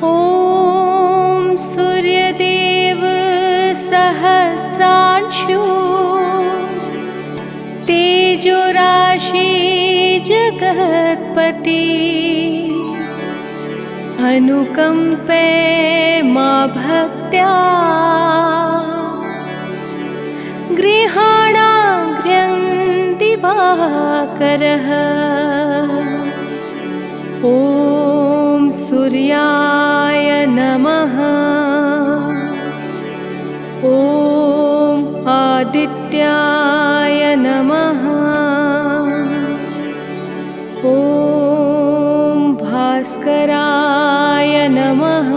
ॐ सूर्यदेव सहस्रांशु तेजोराशि जगत्पति अनुकंपे मा भक्त्या गृहाणाग्र्यं दिवाकरः। ॐ सूर्याय नमः। ॐ आदित्याय नमः। ॐ भास्कराय नमः।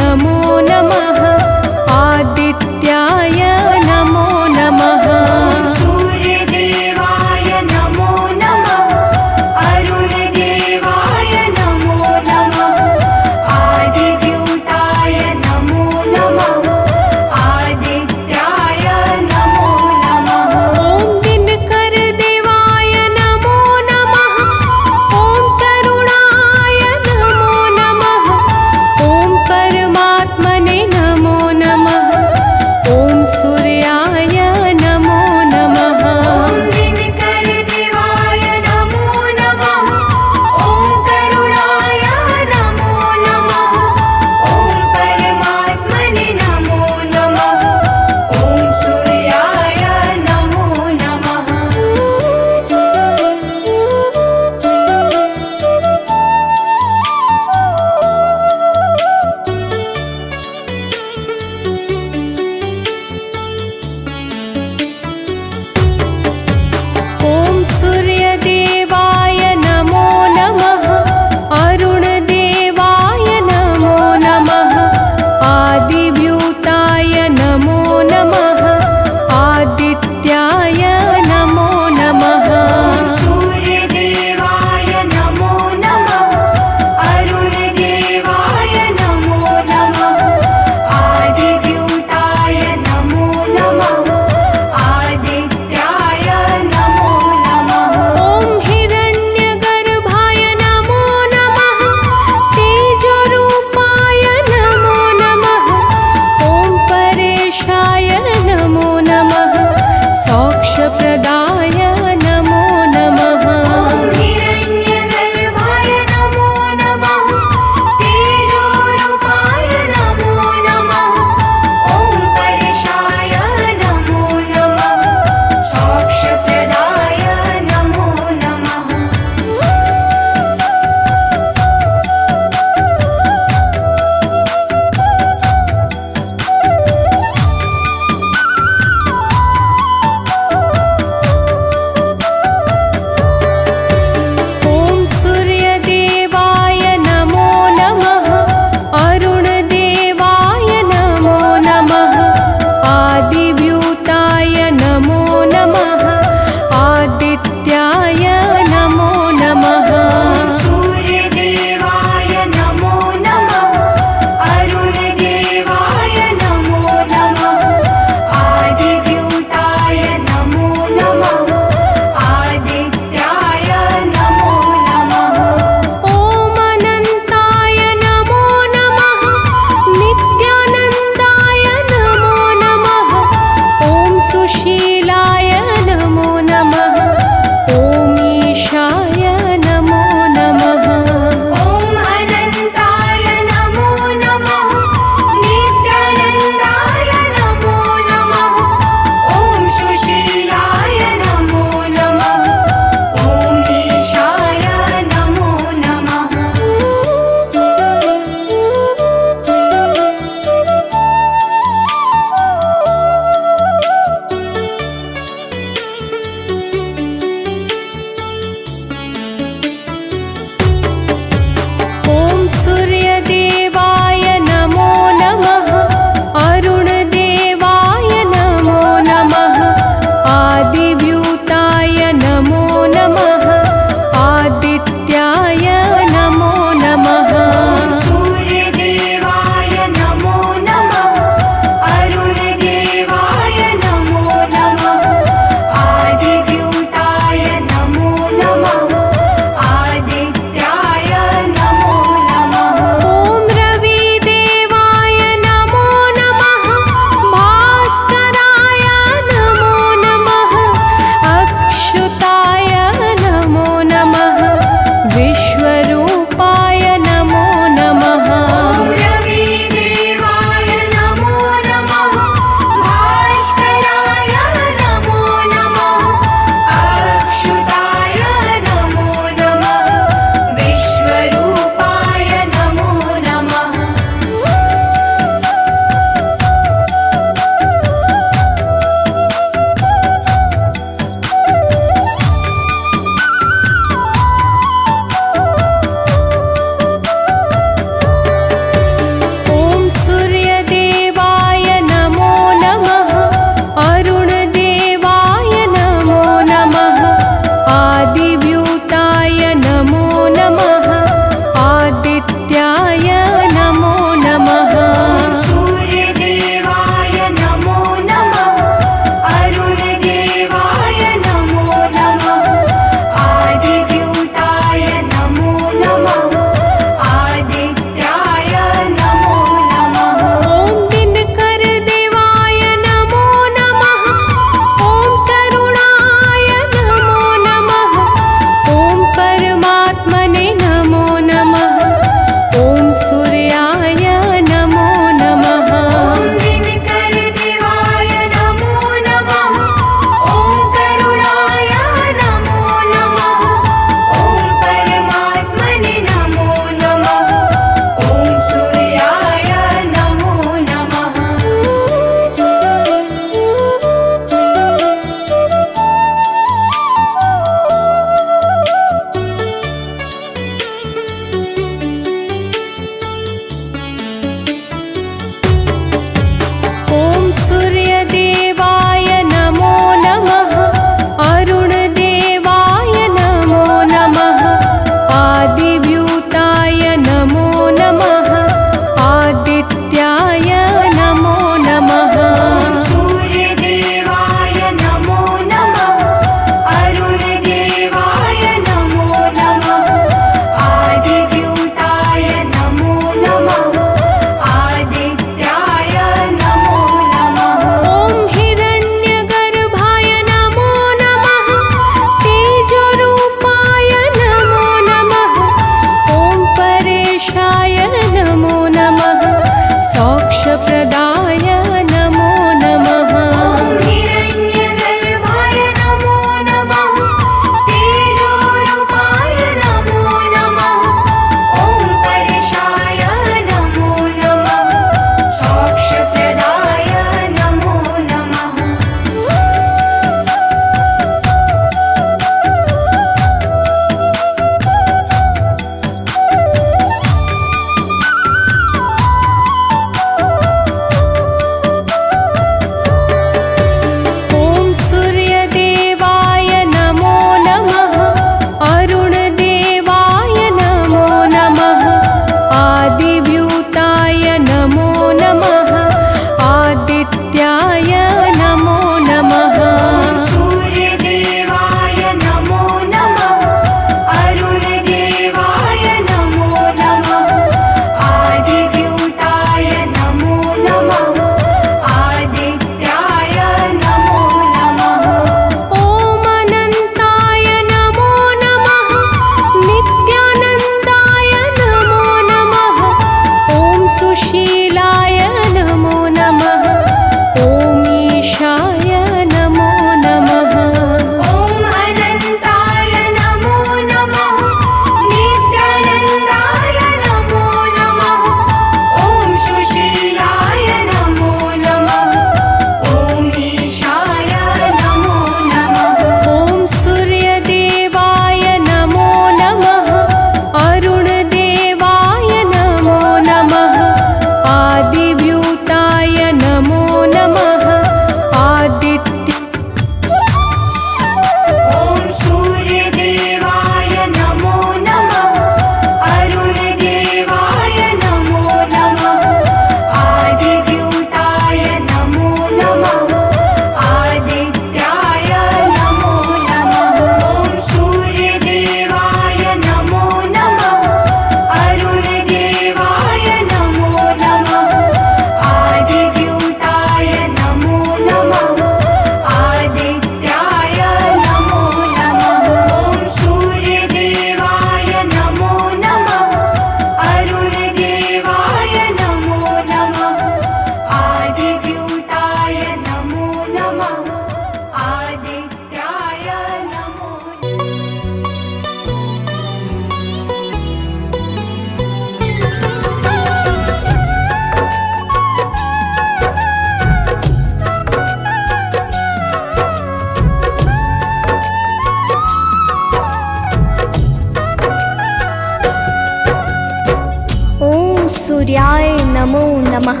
सूर्याय नमो नमः।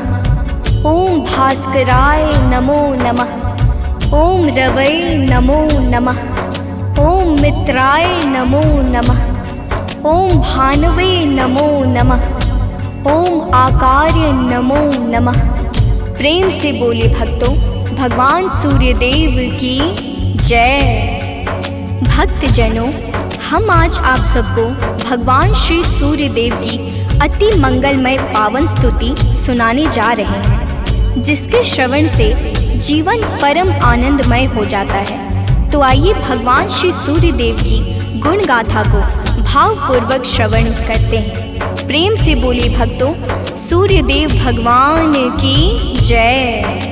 ओम भास्कराय नमो नमः। ओम रवै नमो नमः। ओम मित्राय नमो नमः। ओम भानवे नमो नमः। ओम आकार्य नमो नमः। प्रेम से बोले भक्तों, भगवान सूर्यदेव की जय। भक्तजनों, हम आज आप सबको भगवान श्री सूर्यदेव की अति मंगलमय पावन स्तुति सुनाने जा रहे हैं, जिसके श्रवण से जीवन परम आनंदमय हो जाता है। तो आइए भगवान श्री सूर्यदेव की गुण गाथा को भावपूर्वक श्रवण करते हैं। प्रेम से बोले भक्तों, सूर्यदेव भगवान की जय।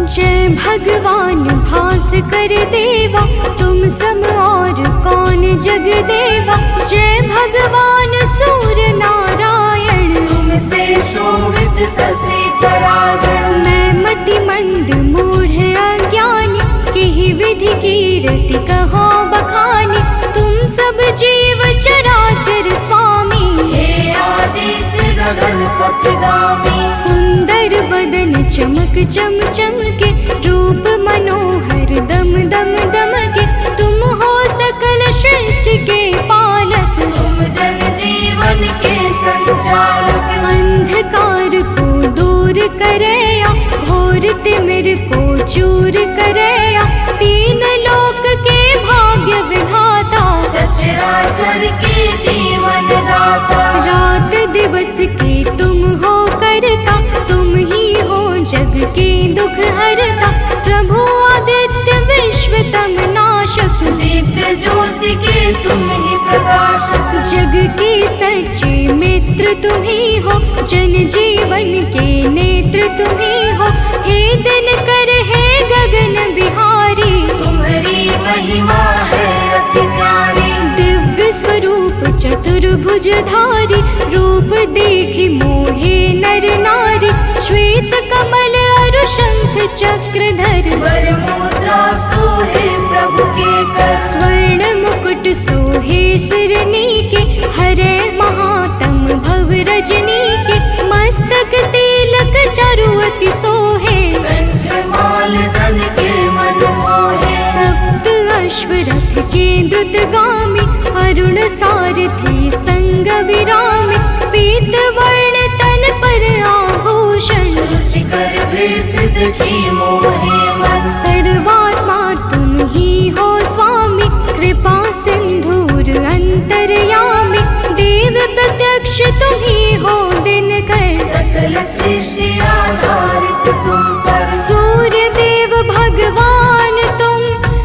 जय भगवान भास्कर देवा, तुम सम और कौन जग देवा। जय भगवान सूर्य नारायण, तुमसे सोवित ससे परागण। मैं मति मंद मूढ़ अज्ञानी, किहि विधि कीरति कहो बखानी। तुम सब जीव चराचर स्वामी, हे आदित्य गगन पथगामी। सुंदर बदन चमक चम चमके, रूप मनोहर दम दम दमके। तुम हो सकल सृष्टि के पालक, तुम जन जीवन के संचालक। अंधकार को दूर करया, घोर तिमिर को चूर करया। तीन लोक के भाग्य विधाता, सचराचर के जीवन दाता। रात दिवस के तुम हो करता, तुम ही हो जग के दुख हरता। प्रभु आदित्य विश्वतम नाशक, दिव्य ज्योति के तुम ही प्रकाशक। जग के सच्चे मित्र तुम ही हो, जन जीवन के नेत्र तुम ही हो। हे दिनकर हे गगन बिहारी, तुम्हारी महिमा है अति न्यारी। दिव्य स्वरूप चतुर्भुजधारी, रूप देखि मोहे नर नारी। श्वेत कमल अरु शंख चक्रधर, वर मुद्रा सोहे प्रभु के कर। स्वर्ण मुकुट सोहे सिरनी के, हरे महातम भव रजनी के। मस्तक तिलक चरुअति सोहे, कंठमाल जन के मन मोहे। सप्त अश्वरथ के द्रुतगामी, अरुण सारथी संग विरामी। पीत वर्ण तन पर आभूषण, रुचिकर भेष देखी मोहे मन। सर्वात्मा तुम ही हो स्वामी, कृपा सिंधुर अंतर्यामी। देव प्रत्यक्ष तुम ही हो दिनकर, सकल सृष्टि आधारित तुम पर। सूर्य देव भगवान तुम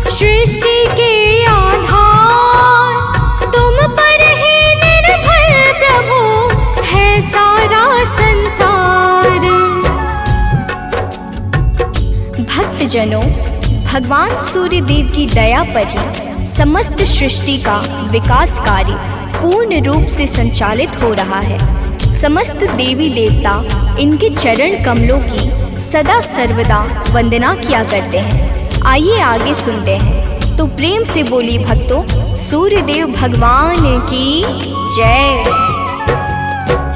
सृष्टि के आधार। तुम पर ही निर्भर प्रभु है सारा संसार। भक्तजनों, भगवान सूर्यदेव की दया पर ही समस्त सृष्टि का विकास कार्य पूर्ण रूप से संचालित हो रहा है। समस्त देवी देवता इनके चरण कमलों की सदा सर्वदा वंदना किया करते हैं। आइए आगे सुनते हैं। तो प्रेम से बोली भक्तों, सूर्यदेव भगवान की जय।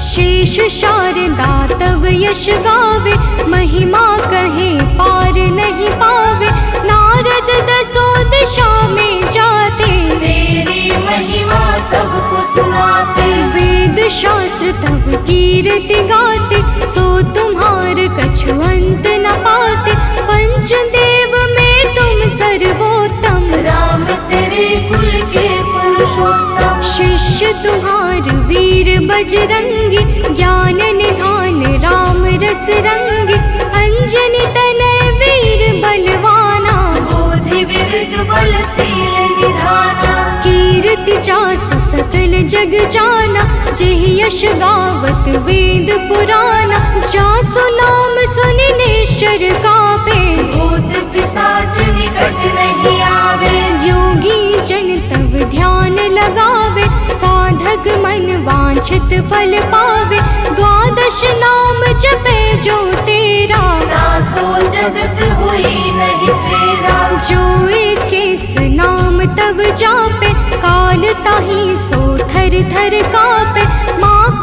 शेष शारदा तव यश गावे, महिमा कहे पार नहीं पावे। नारद दसों दिशा में जाते, तेरी महिमा सबको सुनाते। वेद शास्त्र तब कीर्ति गाते, सो तुम्हार कछु अंत न पाते। पंचदेव में तुम सर्वोत्तम, राम तेरे कुल के पुरुषोत्तम। शिष्य तुम्हार वीर बजरंगी, ज्ञान निधान राम रस रंगी। अंजनी तनय वीर बलवाना, बोधि विवेक बलशील निधाना। कीर्ति जासु सकल जग जाना, जेहि यश गावत वेद पुराना। जासु नाम सुनि निश्चर कापे, भूत पिशाच निकट नहीं आवे। योगी जन तब ध्यान लगावे, साधक मन वांछित फल पावे। द्वादश नाम जपे जो तेरा, ताको जगत हुई नहीं फेरा। जो इक्कीस नाम तब जापे, काल ताहि सो थर थर कापे। माँ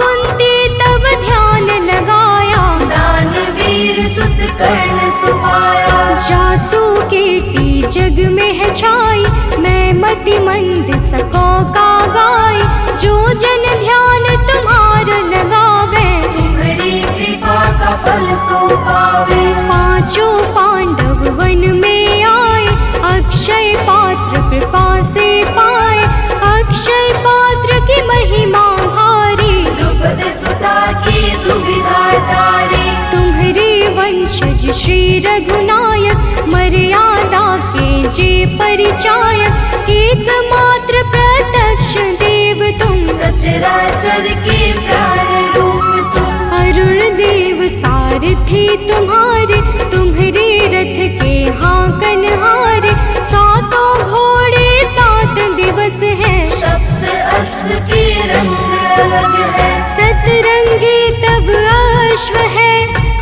मति मंद सको का गाय, जो जन ध्यान तुम्हार लगावे, तुम्हारी कृपा का फल सो पावे। पांचों पांडव वन में आए, अक्षय पात्र कृपा से पाए, अक्षय पात्र की महिमा भारी, द्रुपद सुता की दुविधा टारे। तुम्हारे वंशज श्री रघुनायक, मर्यादा के जे परिचायक, एकमात्र प्रत्यक्ष देव तुम, सचराचर के प्राण रूप तुम। अरुण देव सारथी तुम्हारे, तुम्हारे रथ के हाकन हारे, सातों घोड़े 7 दिवस है, सप्त अश्व के रंग अलग है। सतरंगी तब अश्व है,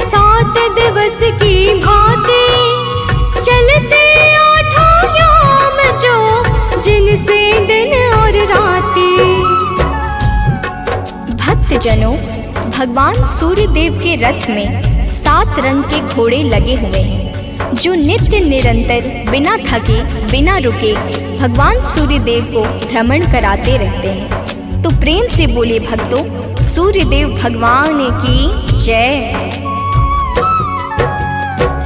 7 दिवस की भांति, चलते 8 याम जो, जिनसे दिन और राती। भक्तजनों, भगवान सूर्य देव के रथ में 7 रंग के घोड़े लगे हुए हैं, जो नित्य निरंतर बिना थके बिना रुके भगवान सूर्य देव को भ्रमण कराते रहते हैं। तो प्रेम से बोले भक्तों, सूर्य देव भगवान की जय।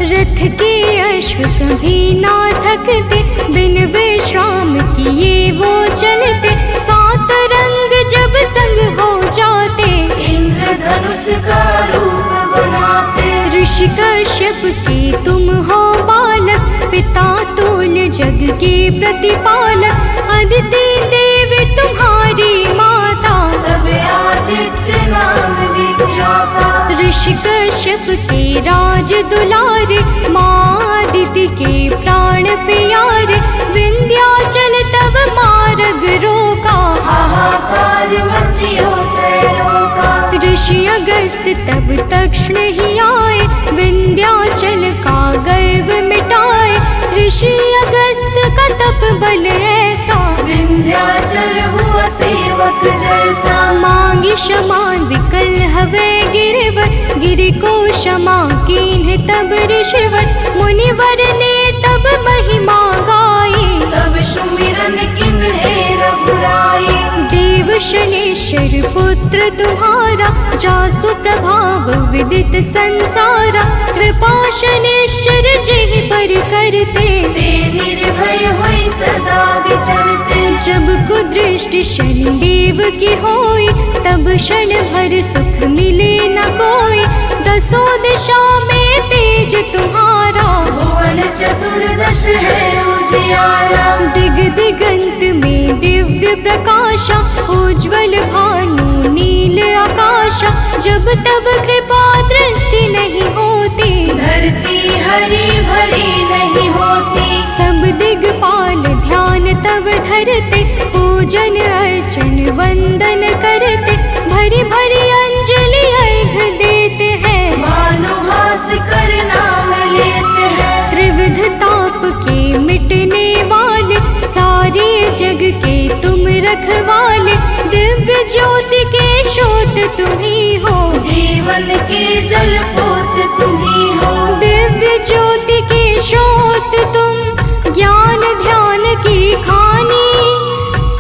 रथ के अश्व कभी ना थकते, बिन विश्राम किए वो चलते, 7 रंग जब संग हो जाते, इंद्रधनुष का रूप बनाते। ऋषि कश्यप के तुम हो बालक, पिता तुल जग के प्रतिपालक, अदिति देव तुम्हारी माता, तब आदित्य नाम विख्याता। ऋषि कश्यप के राज दुलारे, माँ अदिति के प्राण प्यारे, विंध्याचल तब मार्ग रोका, हाहाकार मचियो त्रैलोका। ऋषि अगस्त तब तक्षण ही आए, विंध्याचल का गर्व मिटाए, ऋषि अगस्त का तप बल ऐसा, विंध्याचल हुआ सेवक जैसा। मांगी क्षमा विकल हवे गिरवर, गिरि को क्षमा कीन्ह तब ऋषिवर, मुनिवर ने तब महिमा गाई, तब सुमिरन किन्हे रघुराई। देव शनेश्वर पुत्र तुम्हारा, जासु प्रभाव विदित संसारा, कृपा शनेश्वर जेहि पर करते, ते निर्भय होई सदा विचरते। जब कुदृष्टि शनिदेव की होई, तब क्षण भर सुख मिले न कोई, 10 दिशा में तेज तुम्हारा, भुवन चतुर्दश है उजियारा। दिग दिगंत में दिव्य प्रकाशा, उज्ज्वल भानु नील आकाशा, जब तब कृपा दृष्टि नहीं होती, धरती हरी भरी नहीं होती। सब दिगपाल ध्यान तब धरते, पूजन अर्चन वंदन करते, भरी भरी अंजलि अर्घ देते हैं, भानुहास कर नाम लेते हैं। त्रिविध ताप के मिटने वाले, सारे जग के तुम रखवाले, दिव्य ज्योति के स्रोत तुम ही हो, जीवन के जल पोत तुम ही हो। दिव्य ज्योति के स्रोत तुम, ज्ञान ध्यान की खानी,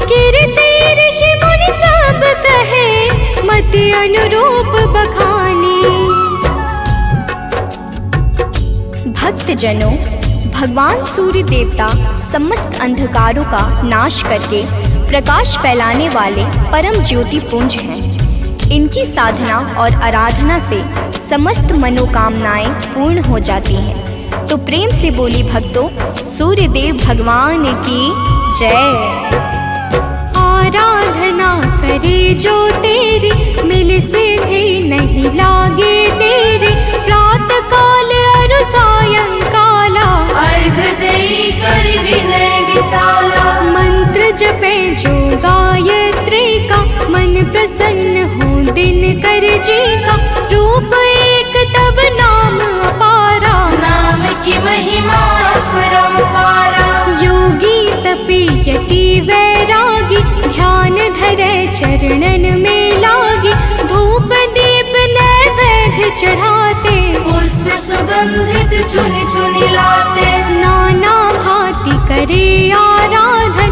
कीर्ति ऋषि मुनि सब कहे, मति अनुरूप बखानी। भक्तजनों, भगवान सूर्य देवता समस्त अंधकारों का नाश करके प्रकाश फैलाने वाले परम ज्योति पुंज हैं। इनकी साधना और आराधना से समस्त मनोकामनाएं पूर्ण हो जाती हैं। तो प्रेम से बोली भक्तों, सूर्य देव भगवान की जय। आराधना करे जो तेरी, मिल सिद्धि नहीं लागे तेरी, प्रातः काल और सायंकाला, अर्घ देई कर विनय विशाला। मंत्र जपे जो गायत्री का, मन प्रसन्न हो दिन कर जी का, रूप एक तब नाम अपारा, नाम की महिमा अपरंपारा। योगी तपी यति वैरागी, ध्यान धरे चरणन में लागी, धूप दीप नैवेद्य चढ़ाते, पुष्प सुगंधित चुनि चुनि लाते। नाना भांति करे आराधन,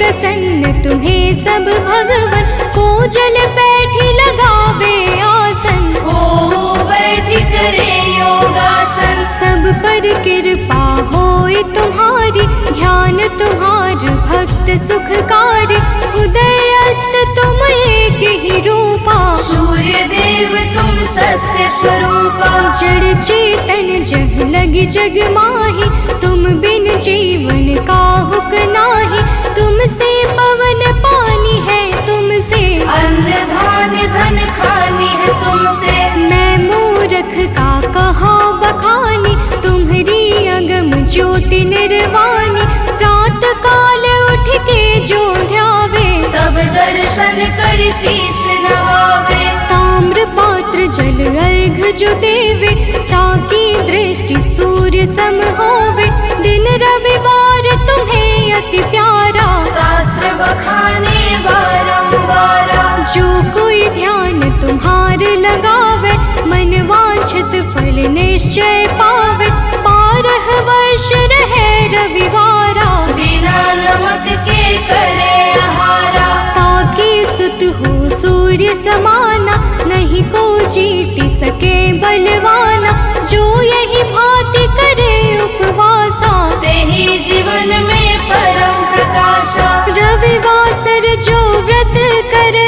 प्रसन्न तुम्हें सब भगवन, को जल बैठी लगावे आसन, हो बैठी करे योगासन। सब पर कृपा होए तुम्हारी, ध्यान तुम्हार भक्त सुखकारी। उदय अस्त तुम एक ही रूपा, सूर्य देव तुम सत्य स्वरूपा। जड़ चेतन जग लगी जग माही, तुम बिन जीवन काहुक नाही। तुमसे पवन पानी है, तुमसे अन्न धान्य धन खानी है तुमसे। मैं मूर्ख का कहाँ बखानी, तुम्हारी अगम ज्योति निर्वाणी। प्रात काल उठ के जो ध्यावे, तब दर्शन कर शीस नवावे। ताम्र पात्र जल अर्घ जो देवे, ताकि दृष्टि सूर्य सम होवे। दिन रविवार तुम्हें अति प्यारा, शास्त्र बखाने बारंबारा। जो कोई ध्यान तुम्हार लगावे, मन वांछित फल निश्चय पावे। 12 वर्ष रहे रविवारा, बिना नमक के करे आहारा। ताकि सुत हो सूर्य समाना, नहीं को जीत सके बलवाना। जो यही भांति करे उपवासा, तेहि जीवन में परम प्रकाशा। रविवासर जो व्रत करे,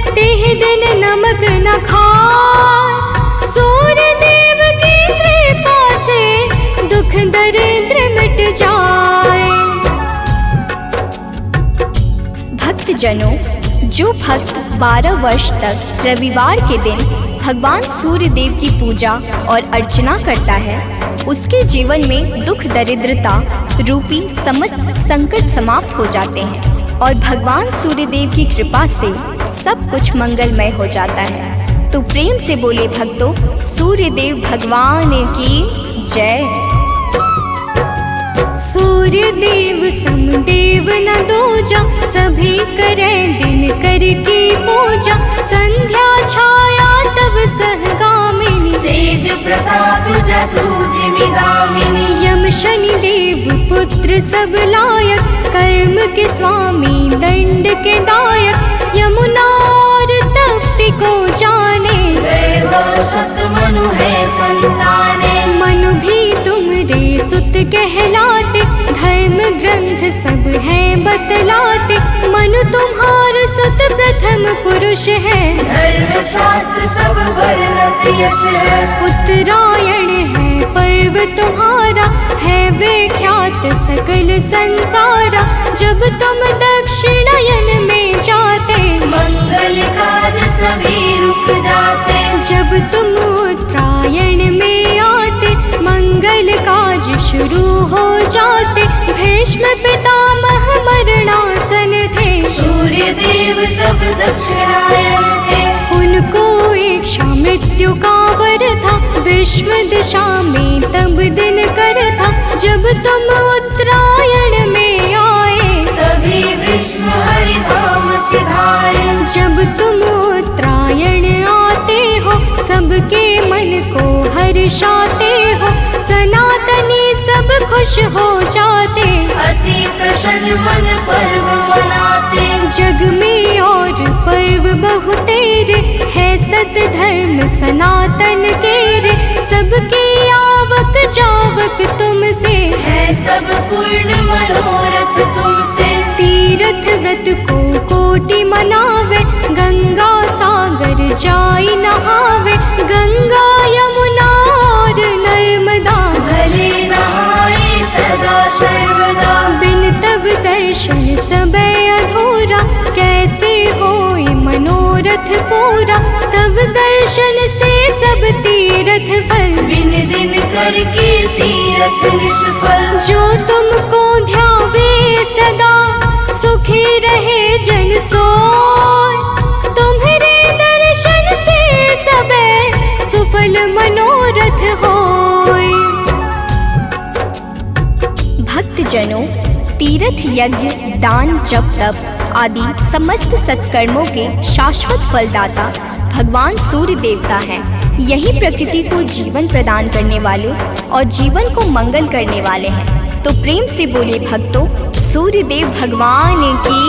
तेहि दिन नमक न खाए। सूर्य देव की कृपा से दुख दरिद्र मिट जाए। भक्तजनों, जो भक्त 12 वर्ष तक रविवार के दिन भगवान सूर्य देव की पूजा और अर्चना करता है, उसके जीवन में दुख दरिद्रता रूपी समस्त संकट समाप्त हो जाते हैं और भगवान सूर्य देव की कृपा से सब कुछ मंगलमय हो जाता है। तो प्रेम से बोले भक्तों, सूर्य देव भगवान की जय। सूर्य देव समदेव न दूजा, सभी करे दिन कर की पूजा। संध्या छाया तब सहगामिनी, तेज प्रताप जसु जिमिदामिनी। यम शनि देव पुत्र सब लायक, कर्म के स्वामी दंड के दायक। यमुना और तप्ति को जाने, वैभव सत मनु है संताने। मनु भी तुमरे सुत कहलाते, धर्म ग्रंथ सब हैं बतलाते। मनु तुम्हार सुत प्रथम पुरुष है, धर्म शास्त्र सब वर्णत यस है। उत्तरायण है पर्व तुम्हारा, है विख्यात सकल संसारा। जब तुम दक्षिणायन में जाते, मंगल काज सभी रुक जाते। जब तुम उत्तरायण में आते, मंगल काज शुरू हो जाते। भीष्म पितामह मरणासन थे, सूर्य देव तब दक्षिणायन थे। उनको इच्छा मृत्यु का वर था, विश्व दिशा में तब दिन कर था। जब तुम उत्तरायण में आए, तभी विश्व हरि धाम सिधाए। जब तुम उत्तरायण आते हो, सबके मन को हर्षाते हो। सनातनी सब खुश हो जाते, अति प्रसन्न मन पर्व मनाते। जग में और पर्व बहुतेरे, है सत धर्म सनातन केरे। सबके आवक जावक तुमसे, है सब पूर्ण मनोरथ तुमसे। तीर्थ व्रत को कोटि मनावे, गंगा सागर जाई नहावे। गंगा यमुना और नर्मदा, भले नहाए सदा सर्वदा। बिन तब दर्शन सब अधूरा, कैसे होए मनोरथ पूरा। तब दर्शन से सब तीर्थ फल, बिन दिन करके तीरथ निष्फल। जो तुमको ध्यावे सदा, सुखी रहे जन सोय। तुम्हारे दर्शन से सबे सुफल मनोरथ होय। भक्तजनों, तीर्थ यज्ञ दान जप तप आदि समस्त सत्कर्मों के शाश्वत फलदाता भगवान सूर्य देवता हैं। यही प्रकृति को जीवन प्रदान करने वाले और जीवन को मंगल करने वाले हैं। तो प्रेम से बोले भक्तों, सूर्यदेव भगवान की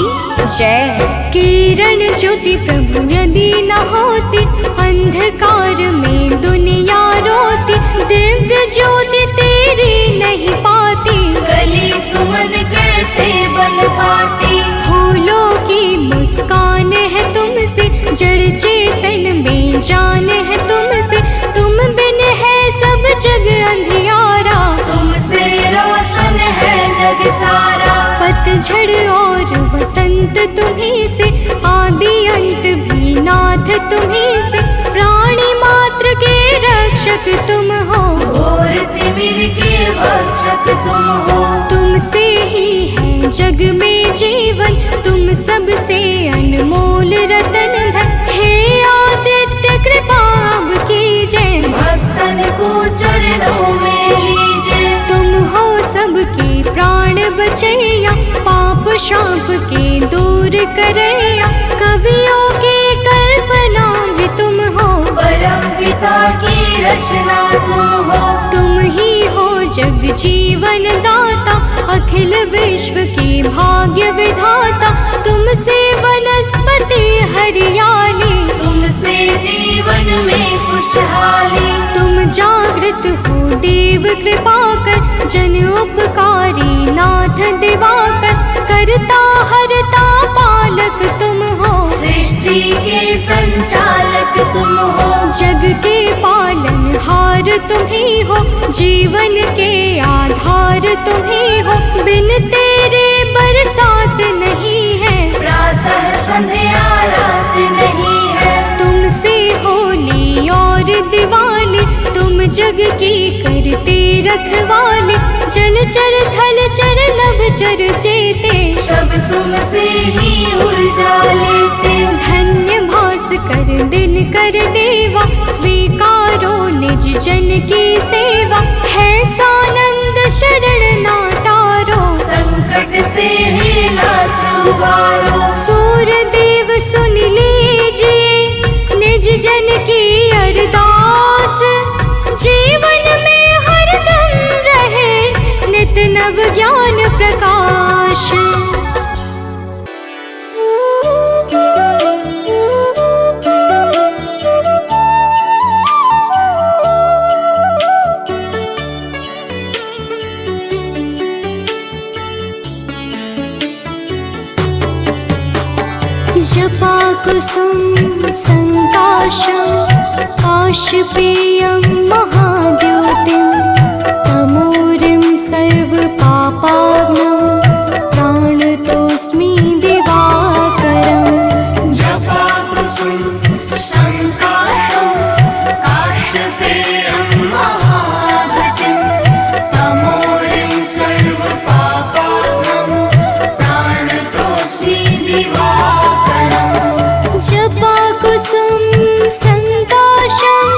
जय। किरण ज्योति प्रभु यदि न होती, अंधकार में दुनिया रोती। दिव्य ज्योति तेरी नहीं पाती, गली सुमन कैसे बन पाती। फूलों की मुस्कान है तुमसे, जड़ चेतन में जान है तुमसे। तुम बिन है सब जग अंधियारा, तुमसे रोशन है जग सारा। पतझड़ और बसंत तुम्हीं से, आदि अंत भी नाथ तुम्हीं से। प्राणी मात्र के रक्षक तुम हो, घोर तिमिर के भक्षक तुम हो। तुमसे ही है जग में जीवन, तुम सबसे अनमोल रतन धन। हे आदित्य कृपा अब कीजिए, भक्तन को चरणों में लीजिए। तुम हो सबके प्राण बचैया, पाप शाप के दूर करैया। कवियों की कल्पना भी तुम हो, परम पिता की रचना तुम हो। तुम ही हो जग जीवन दाता, अखिल विश्व के भाग्य विधाता। तुमसे वनस्पति हरियाली, तुमसे जीवन में खुशहाली। तुम जागृत हो देव कृपा कर, जन उपकारी नाथ दिवाकर। करता हरता पालक तुम हो, सृष्टि के संचालक तुम हो। जग के पालन हार तुम ही हो, जीवन के आधार तुम ही हो। बिन तेरे बरसात नहीं है, प्रातः संध्या रात नहीं है। तुमसे होली और दिवाली, तुम जग की करते रखवाले। जल चर थल चर नभ चर चेते, सब तुमसे ही ऊर्जा लेते। धन्य भास कर दिन कर देवा, स्वीकारो निज जन की सेवा। है सानंद शरण ना तारो, संकट से हे नाथ उबारो। सूर्यदेव सुन लीजिए निज जन की अरदास। जीवन में हरदम रहे नित नव ज्ञान प्रकाश। जपा कुसुम संकाशं, काशपेयं महाद्योतिं। तमोरिं सर्वपापाग्नं, प्राणतोऽस्मि दिवाकरम्। जपा कुसुम संकाशं, काशपेयं महाद्युतिं। तमोरिं सर्वपापाग्नं, प्राणतोऽस्मि दिवाकरम्। जपा कुसुम संकाशं,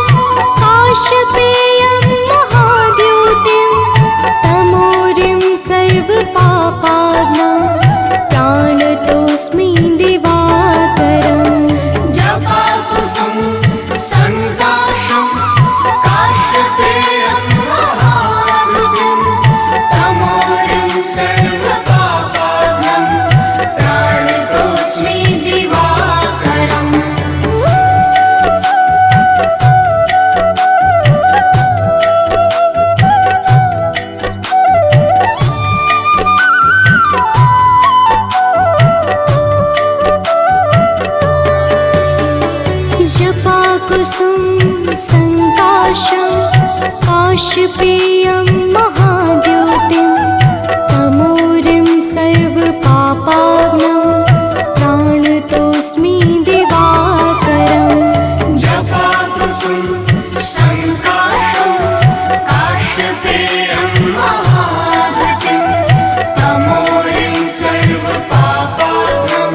काशपेयं महाद्योतिं। तमोरिं सर्वपापाग्नं, प्राणतोऽस्मि दिवाकरम्। जपा कुसुम संकाशं, काशपेयं महाद्युतिं। तमोरिं सर्वपापाग्नं, प्राणतोऽस्मि दिवाकरम्। जपा कुसुम संकाशं, काशपेयं महाद्योतिं। तमोरिं सर्वपापाग्नं, प्राणतोऽस्मि दिवाकरम्। जपा कुसुम संकाशं, काशपेयं महाद्युतिं। तमोरिं सर्वपापाग्नं,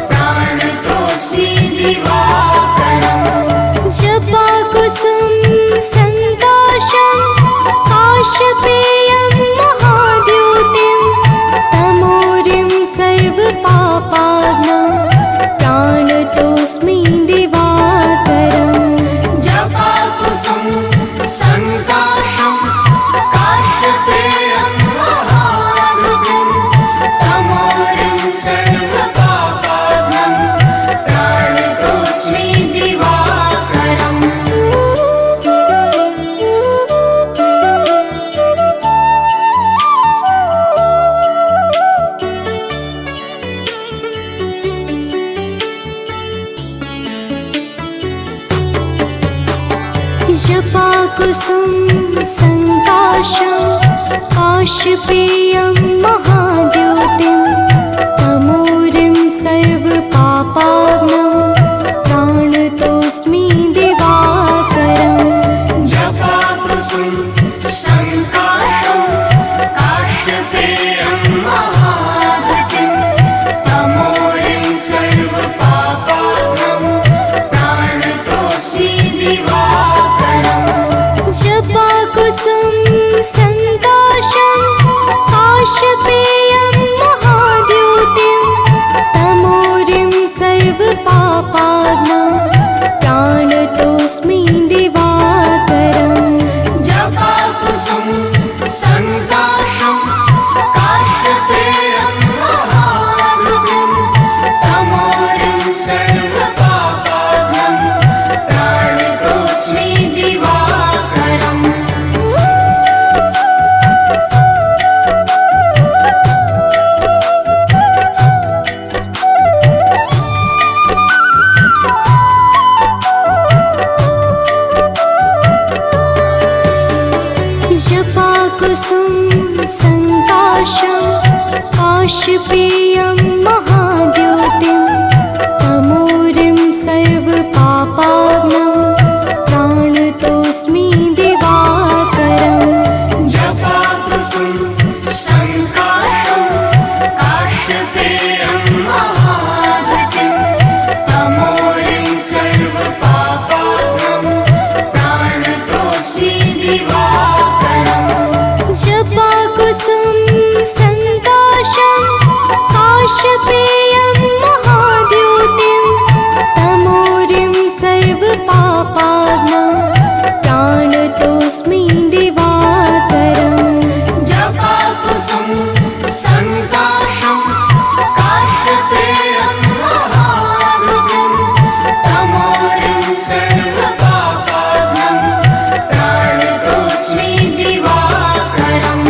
प्राणतोऽस्मि दिवाकरम्। जपा कुसुम संकाशं, काशपेयं महाद्योतिं। दिवाकरम् जपाकुसुम संकाशं काशपेयं महाद्योतिं तमोरिं सर्वपापाग्नं प्राणतोऽस्मि दिवाकरम् जपाकुसुम संकाशं काशपेयं महाद्युतिं तमोरिं सर्वपापाग्नं प्राणतोऽस्मि दिवाकरम् जपाकुसुम संकाशं काशपेयं महाद्योतिं तमोरिं सर्वपापाग्नं प्राणतोऽस्मि दिवाकरम् जपाकुसुम संकाशं काशपेयं महाद्युतिं तमोरिं सर्वपापाग्नं प्राणतोऽस्मि दिवाकरम् जपाकुसुम संकाशं काशपेयं महाद्योतिं तमोरिं सर्वपापाग्नं प्राणतोऽस्मि दिवाकरम् जपाकुसुम संकाशं काशपेयं महाद्युतिं तमोरिं सर्वपापाग्नं प्राणतोऽस्मि दिवाकरम् जपाकुसुम संकाशं काशपेयं महाद्योतिं तमोरिं सर्वपापाग्नं प्राणतोऽस्मि दिवाकरम् जपाकुसुम संकाशं काशपेयं महाद्युतिं तमोरिं सर्वपापाग्नं प्राणतोऽस्मि दिवाकरम्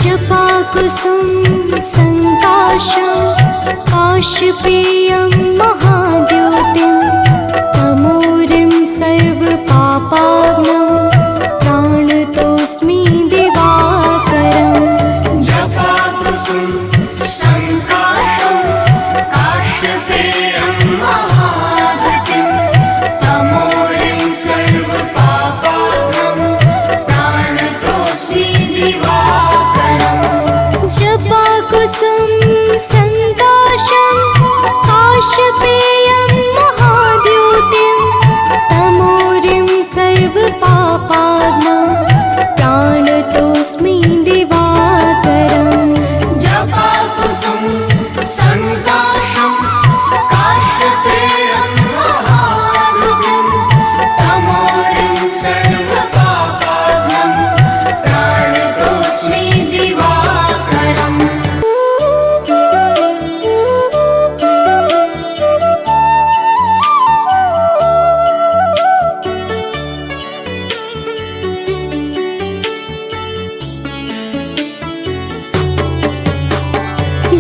जपाकुसुम संकाशं काशपेयं महाद्योतिं तमोरिं सर्वपापाग्नं प्राणतोऽस्मि दिवाकरम् जपाकुसुम संकाशं काशपेयं महाद्युतिं तमोरिं सर्वपापाग्नं प्राणतोऽस्मि दिवाकरम् जपाकुसुम संकाशं काशपेयं महाद्योतिं तमोरिं सर्वपापाग्नं प्राणतोऽस्मि दिवाकरम् जपाकुसुम संकाशं काशपेयं महाद्युतिं तमोरिं सर्वपापाग्नं प्राणतोऽस्मि दिवाकरम्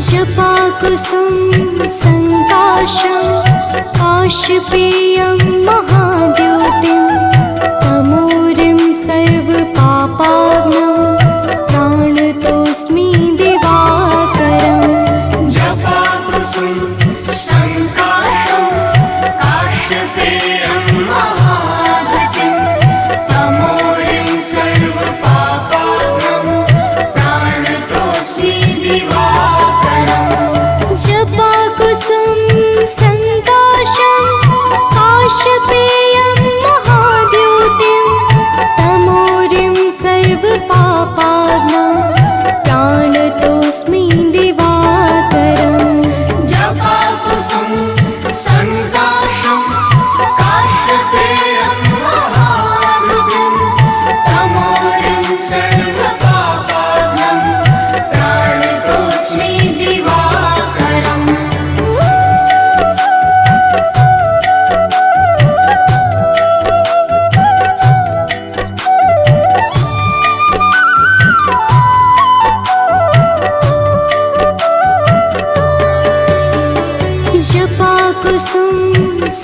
जपाकुसुम संकाशं काशपेयं महाद्योतिं तमोरिं सर्वपापाग्नं प्राणतोऽस्मि दिवाकरम् जपाकुसुम संकाशं काशपेयं महाद्युतिं तमोरिं सर्वपापाग्नं प्राणतोऽस्मि दिवाकरम् जपाकुसुम संकाशं काशपेयं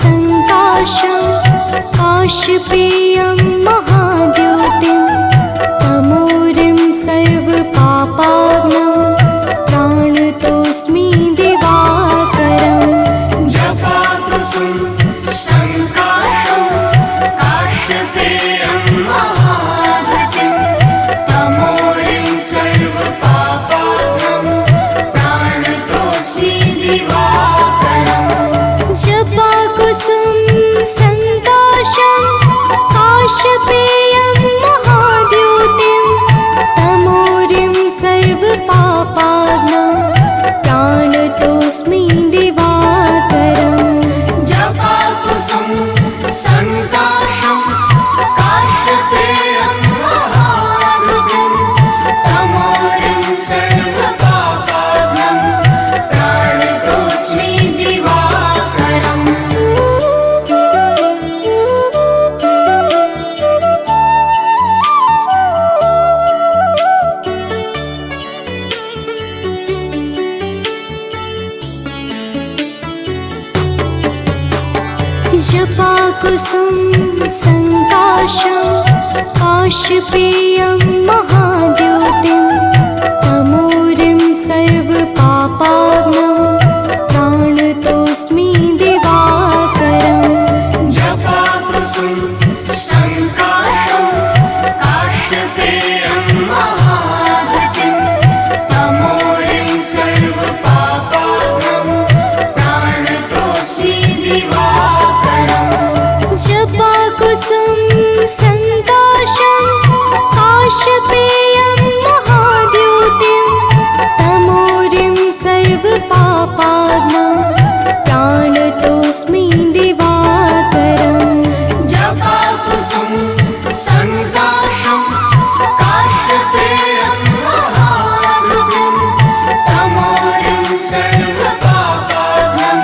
सङ्काशं काशपेयं महाद्योतिं तमोरिं सर्वपापाग्नं प्राणतोऽस्मि दिवाकरम् जपाकुसुम संकाशं काशपेयं महाद्युतिं तमोरिं सर्वपापाग्नं प्राणतोऽस्मि दिवाकरम् जपाकुसुम सङ्काशं काशपेयं महाद्योतिं तमोरिं सर्वपापाग्नं प्राणतोऽस्मि दिवाकरम् जपाकुसुम संकाशं काशपेयं महाद्युतिं तमोरिं सर्वपापाग्नं प्राणतोऽस्मि दिवाकरम् जपाकुसुम सङ्काशं काशपेयं महाद्योतिं तमोरिं सर्वपापाग्नं प्राणतोऽस्मि दिवाकरम् जपाकुसुम संकाशं काशपेयं महाद्युतिं तमोरिं सर्वपापाग्नं प्राणतोऽस्मि दिवाकरम् जपाकुसुम सङ्काशं काशपेयं महाद्योतिं तमोरिं सर्वपापाग्नं प्राणतोऽस्मि दिवाकरम् जपाकुसुम संकाशं काशपेयं महाद्युतिं तमोरिं सर्वपापाग्नं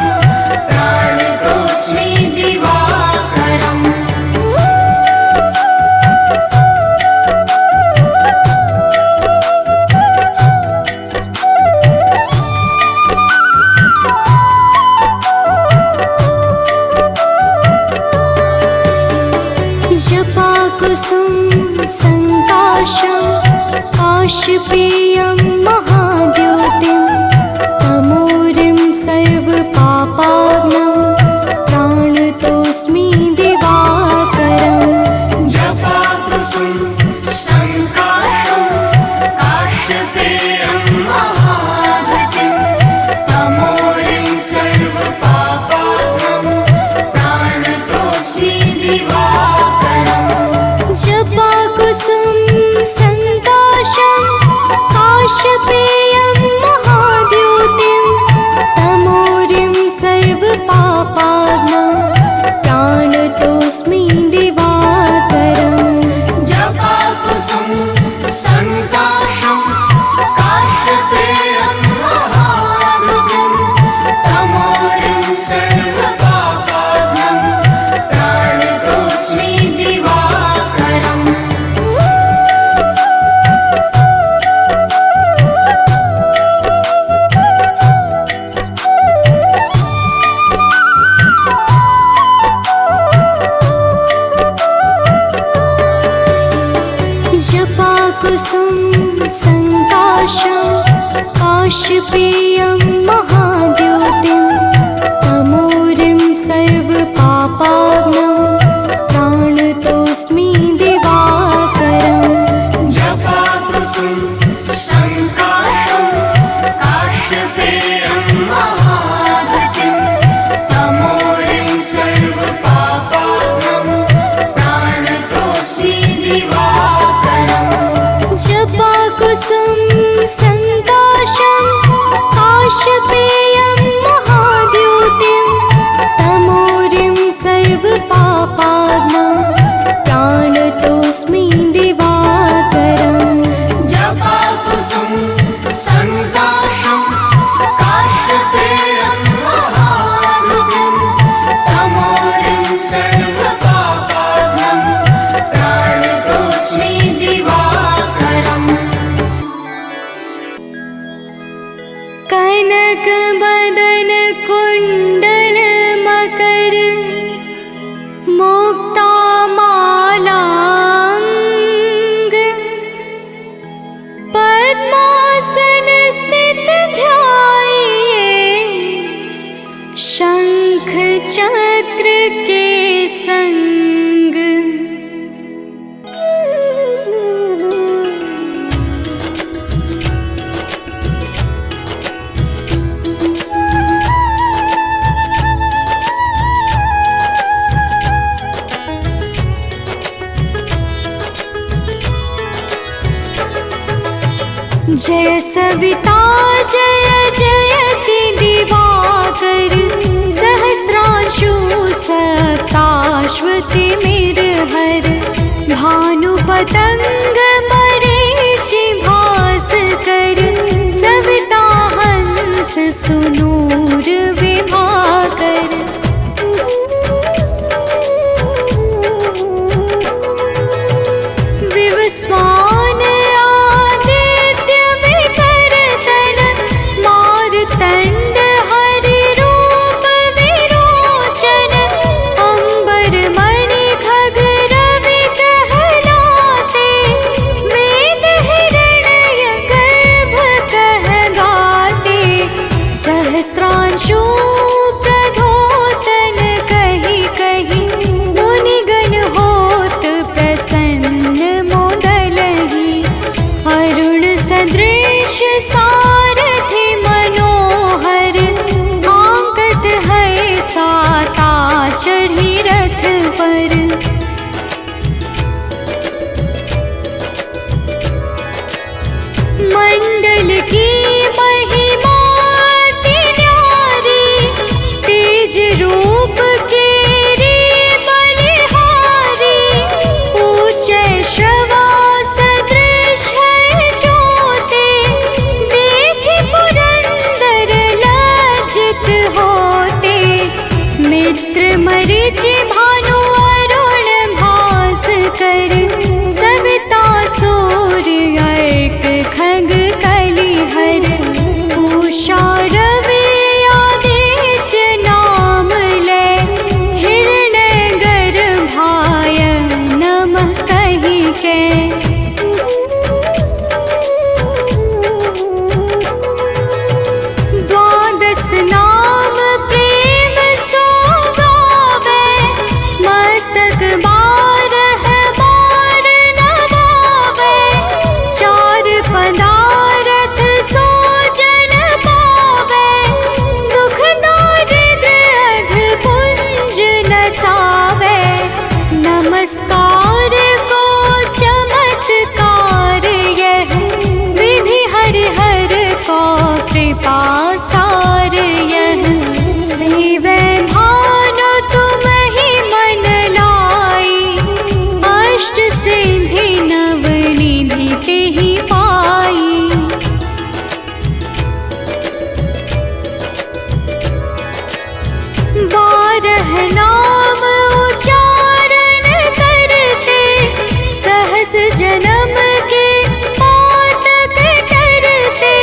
प्राणतोऽस्मि दिवाकरम् जपाकुसुम सङ्काशं काशपेयं महाद्योतिं तमोरिं सर्वपापाग्नं प्राणतोऽस्मि दिवाकरम् जपाकुसुम संकाशं काशपेयं महाद्युतिं तमोरिं सर्वपापाग्नं प्राणतोऽस्मि दिवाकरम् जपाकुसुम सङ्काशं काशपेयं महाद्योतिं तमोरिं सर्वपापाग्नं प्राणतोऽस्मि दिवाकरम् जपाकुसुम संकाशं काशपेयं महाद्युतिं तमोरिं सर्वपापाग्नं प्राणतोऽस्मि दिवाकरम् जपाकुसुम सङ्काशं काशपेयं महाद्योतिं तमोरिं सर्वपापाग्नं प्राणतोऽस्मि दिवाकरम् जपाकुसुम संकाशं काशपेयं महाद्युतिं तमोरिं सर्वपापाग्नं प्राणतोऽस्मि दिवाकरम् जपाकुसुम सङ्काशं काशपेयं महाद्योतिं तमोरिं सर्वपापाग्नं प्राणतोऽस्मि दिवाकरम् जपाकुसुम संकाशं काशपेयं महाद्युतिं तमोरिं सर्वपापाग्नं प्राणतोऽस्मि दिवाकरम् जय सविता जय जयति दिवाकर सहस्रांशु सप्ताश्वति मेरहर भानु पतंग मरीचि भास्कर सविता हंस सुनूर विभाकर। विवस्वान आदित्य विकरतन मारतंड हरि रूप विरोचन अंबर मणि खग रवि कहलाते वेद हिरण्य गर्भ कह गाते सहस्त्रांशु प्रधोतन कही कही मुनिगण होत प्रसन्न मोदलहि अरुण सदृश सारथि मनोहर आंकत है साता चढ़ी रथ पर। मंडल की महिमा अति न्यारी तेज रूप केरी बलिहारी ऊंचे श्रवा सदृश है ज्योति देखि पुरंदर लज्जित होते मित्र मरीचि भानु अरुण भास्कर सविता सूर्य अर्क खग कलिहर उषा रवि आदित्य नाम ले हिरण्य गर्भाय नमः कहि के। द्वादश नाम प्रेम सो गावे मस्तक बारह बार नवावे चार पदारथ सो जन पावे दुख दारिद्र अघ पुंज नसावे नमस्कार को चमत्कार यह विधि हरि हर को कृपा सार यह सेवे भानु तुम ही मन लाई अष्ट सिद्धि नव निधि तेहि पाई। बारह नाम उच्चारण करते सहस जन्म के पातक टरते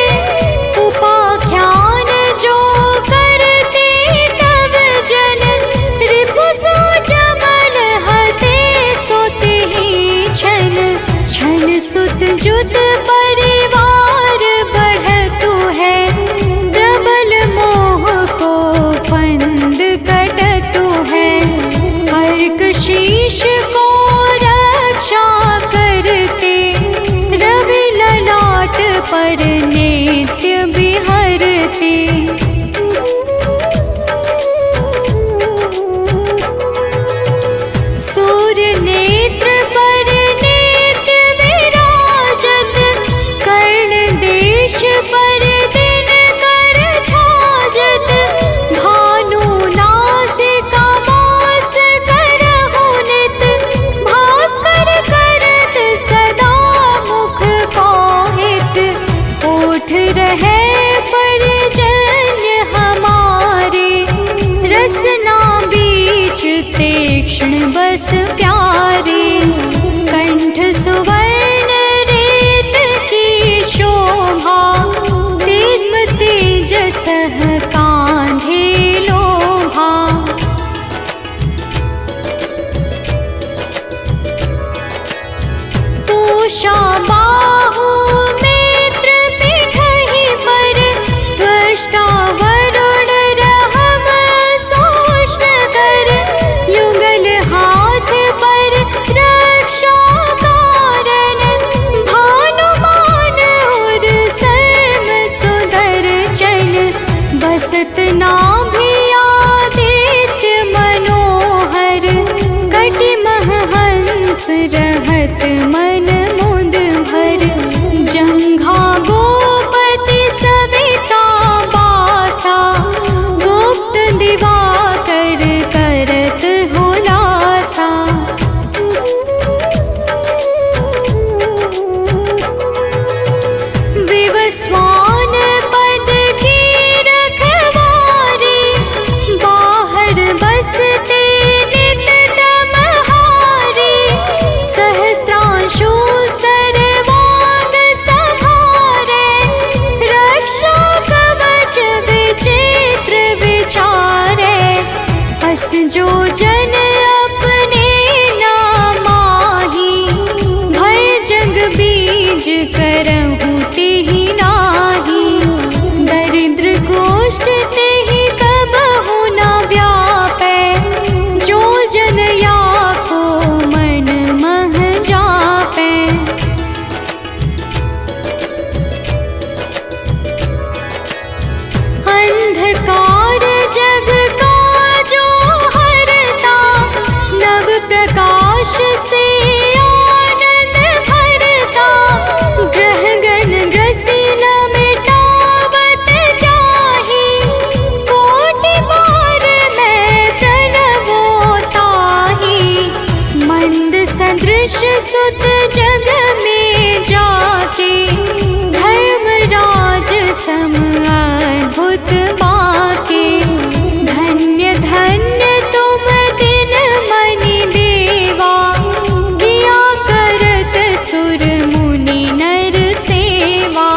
उपाख्यान जो करते तब जन रिपु सो जमल हते सोते ही छन छन सुत जुत परिवार बढ़तु है प्रबल मोह को फंद कटतु है अर्क शीश को रक्षा करते रवि ललाट पर नित्य बिहरते। सूर्य नेत्र पर नित्य विराजत कर्ण देश पर दिन कर छाजत भानु नासिका मास करहु नित भास्कर करत सदा मुख पाहित ओठ रहे परजन्य हमारे रसना बीच तीक्ष्ण बस प्यारे कंठ सुवर्ण रेत की शोभा दिग्म तेजस कांधे लोभा। पूषा बाहु नेत्र पिठहि पर त्वष्टा वरुण रहम सोष्ण कर युगल हाथ पर रक्षा कारण भानुमान और सर्व सुदर्शन बसत नाभि आदित्य मनोहर कटिमह हंस रहत मन मुद भर जंघा गो सुत जग में जाके धर्मराज सम अद्भुत बाके। धन्य धन्य तुम दिन मनि देवा, किया करत सुर मुनि नर सेवा।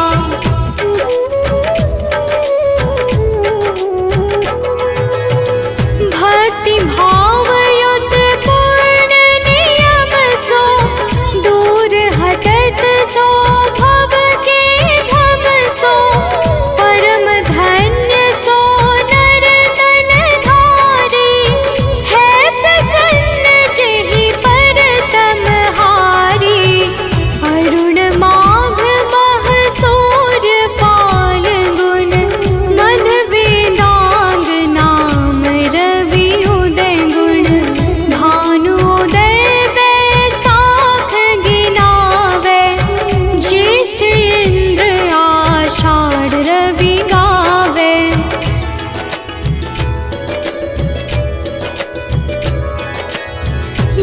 भक्ति भाव युत पूर्ण नियम सो, दूर हटत सो भव के भव सो। परम धन्य सो नर तन धारी, है प्रसन्न जेहि पर तम हारी। अरुण माघ मह सूर्य पाल गुण, मध वेदांग नाम रवि उदय गुण। भानु उदय बैसाख गिनावे, ज्येष्ठ इंद्र आषाढ़ रवि गावे।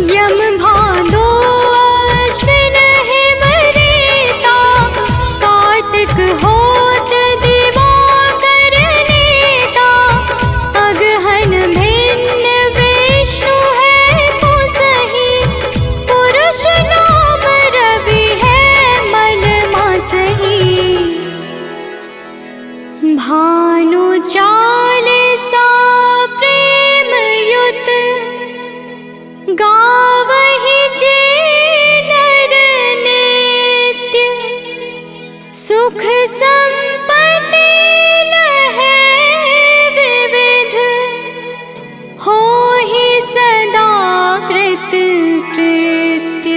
यम भादो अश्विन हिम रेता, कार्तिक होत दिवाकर नेता। अगहन भिन्न विष्णु है पुसहि, पुरुष नाम रवि है मल मासहि। भानु चालीसा प्रेम युत, गावहि जे नर नित्य। सुख संपत्ति लहै विविध, होहि सदा कृत कृत्य।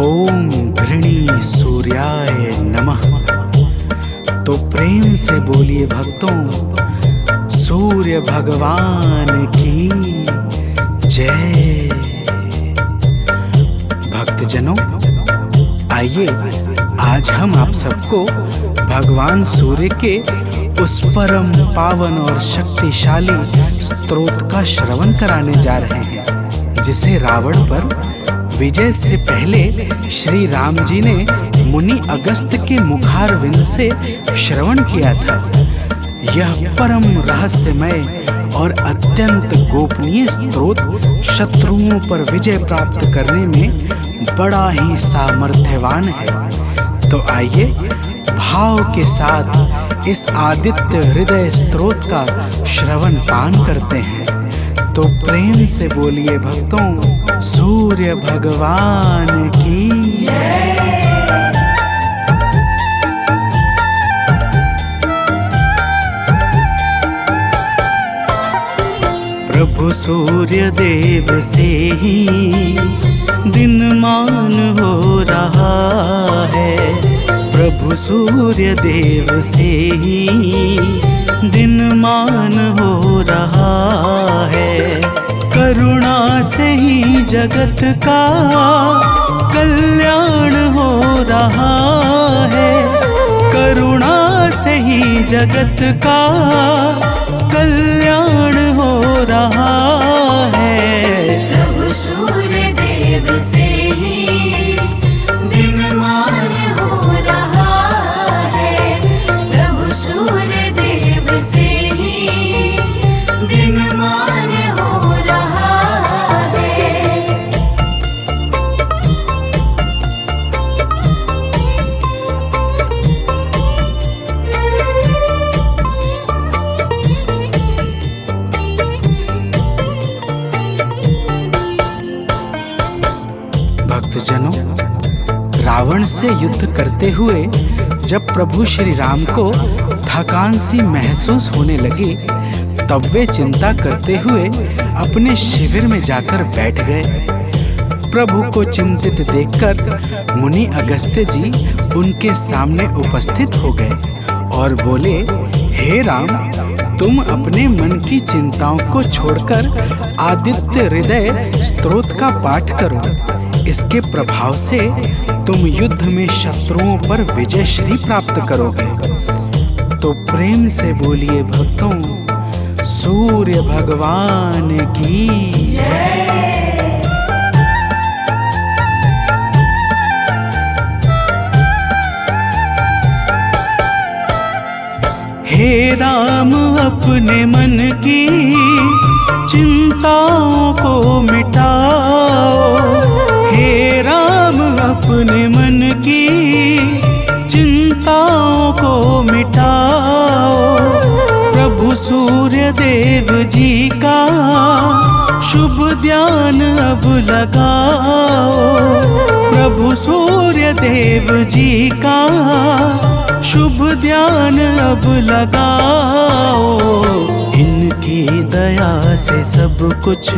ओम घृणी सूर्याय नमः। तो प्रेम से बोलिए भक्तों, सूर्य भगवान की जय। भक्तजनों, आइए आज हम आप सबको भगवान सूर्य के उस परम पावन और शक्तिशाली स्तोत्र का श्रवण कराने जा रहे हैं, जिसे रावण पर विजय से पहले श्री राम जी ने मुनि अगस्त के मुखारविंद से श्रवण किया था। यह परम रहस्यमय और अत्यंत गोपनीय स्तोत्र शत्रुओं पर विजय प्राप्त करने में बड़ा ही सामर्थ्यवान है। तो आइए भाव के साथ इस आदित्य हृदय स्तोत्र का श्रवण पान करते हैं। तो प्रेम से बोलिए भक्तों, सूर्य भगवान की जय। प्रभु सूर्य देव से ही दिनमान हो रहा है। प्रभु सूर्य देव से ही दिनमान हो रहा है। करुणा से ही जगत का कल्याण हो रहा है। करुणा से ही जगत का कल्याण हो रहा है। प्रभु सूर्य देव से ही दिनमान हो रहा है। प्रभु सूर्य देव से ही दिनमान हो रहा है। भक्तजनों, रावण से युद्ध करते हुए जब प्रभु श्री राम को थकान सी महसूस होने लगी, तब वे चिंता करते हुए अपने शिविर में जाकर बैठ गए। प्रभु को चिंतित देखकर मुनि अगस्त्य जी उनके सामने उपस्थित हो गए और बोले, हे राम, तुम अपने मन की चिंताओं को छोड़कर आदित्य हृदय स्तोत्र का पाठ करो। इसके प्रभाव से तुम युद्ध में शत्रुओं पर विजय श्री प्राप्त करोगे। तो प्रेम से बोलिए भक्तों, सूर्य भगवान की जय। हे राम अपने मन की चिंताओं को मिटाओ, हे राम अपने मन की चिंताओं को मिटाओ। प्रभु सूर्य देव जी का शुभ ध्यान अब लगाओ, प्रभु सूर्य देव जी का शुभ ध्यान अब लगाओ। इनकी दया से सब कुछ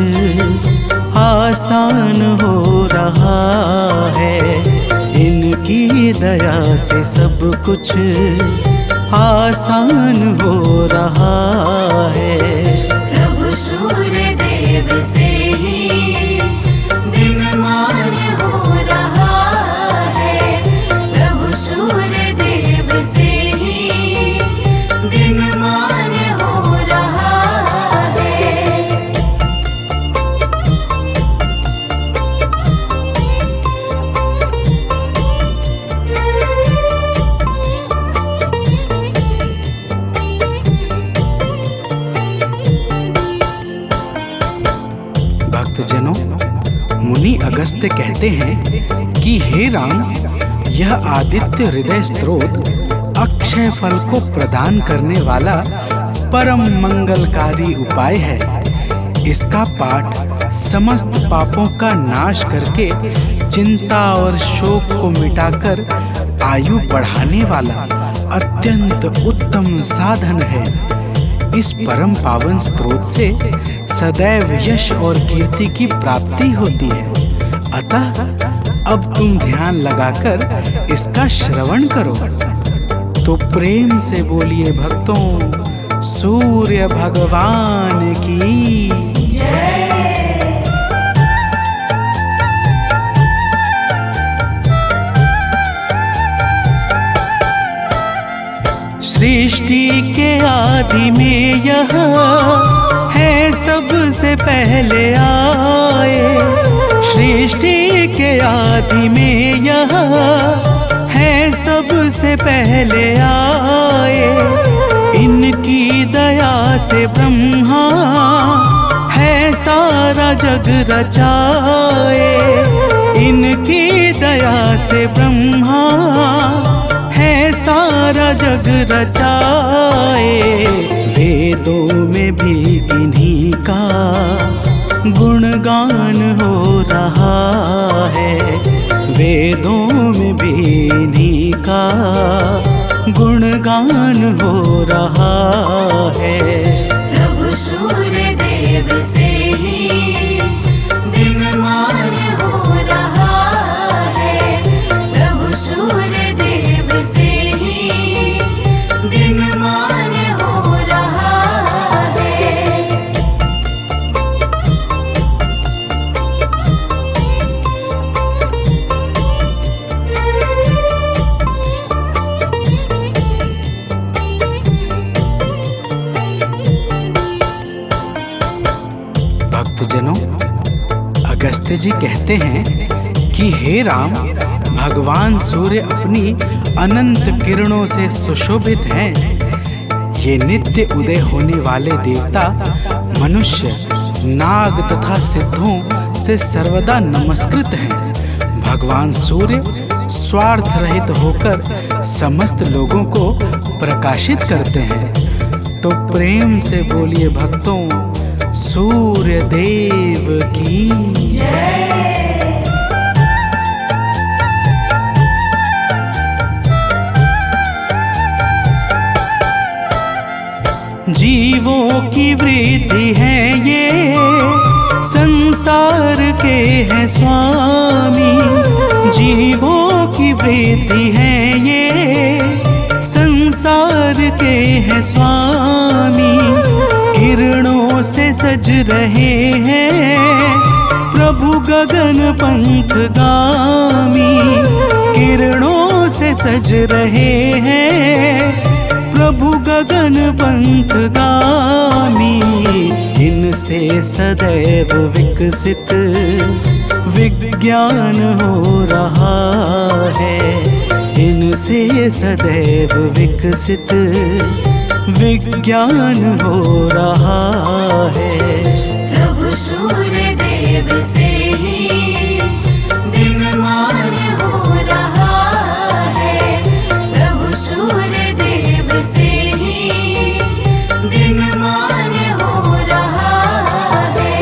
आसान हो रहा है, इनकी दया से सब कुछ आसान हो रहा है। प्रभु सूर्य देव से ही दिनमान हो रहा है, प्रभु सूर्य देव से ही दिनमान हो रहा है। भक्तजनों, मुनि अगस्त्य कहते हैं कि हे राम, यह आदित्य हृदय स्त्रोत अक्षय फल को प्रदान करने वाला परम मंगलकारी उपाय है। इसका पाठ समस्त पापों का नाश करके चिंता और शोक को मिटाकर आयु बढ़ाने वाला अत्यंत उत्तम साधन है। इस परम पावन स्रोत से सदैव यश और कीर्ति की प्राप्ति होती है। अतः अब तुम ध्यान लगाकर इसका श्रवण करो। तो प्रेम से बोलिए भक्तों, सूर्य भगवान की जय। सृष्टि के आदि में यह है सबसे पहले आए, सृष्टि के आदि में यह है सबसे पहले आए। इनकी दया से ब्रह्मा है सारा जग रचाए, इनकी दया से ब्रह्मा है सारा जग रचाए। वेदों में भी इन्हीं का गुणगान हो रहा है, वेदों में भी इन्हीं का गुणगान हो रहा है। प्रभु सूर्य देव से ही दिनमान हो रहा है, प्रभु सूर्य देव से ही दिनमान हो रहा है। भक्तजनों, अगस्त्य जी कहते हैं कि हे राम, भगवान सूर्य अपनी अनंत किरणों से सुशोभित हैं। ये नित्य उदय होने वाले देवता मनुष्य, नाग तथा सिद्धों से सर्वदा नमस्कृत हैं। भगवान सूर्य स्वार्थ रहित होकर समस्त लोगों को प्रकाशित करते हैं। तो प्रेम से बोलिए भक्तों, सूर्य देव की जय। जीवों की वृद्धि है ये, संसार के हैं स्वामी। जीवों की वृद्धि है ये, संसार के हैं स्वामी। किरणों से सज रहे हैं प्रभु गगन पंथ गामी। किरणों से सज रहे हैं प्रभु वैकुंठगामी। इनसे सदैव विकसित विज्ञान हो रहा है। इनसे सदैव विकसित विज्ञान हो रहा है। प्रभु सूर्य देव से ही दिनमान हो रहा है। प्रभु सूर्य देव से ही दिनमान हो रहा है।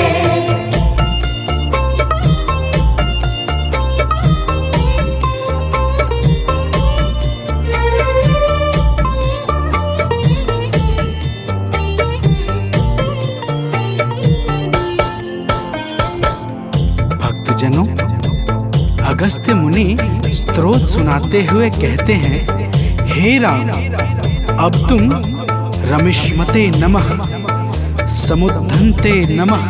भक्तजनों, अगस्त्य मुनि स्तोत्र सुनाते हुए कहते हैं, हे राम, अब तुम रमिष्मते नमः, समुद्धन्ते नमः,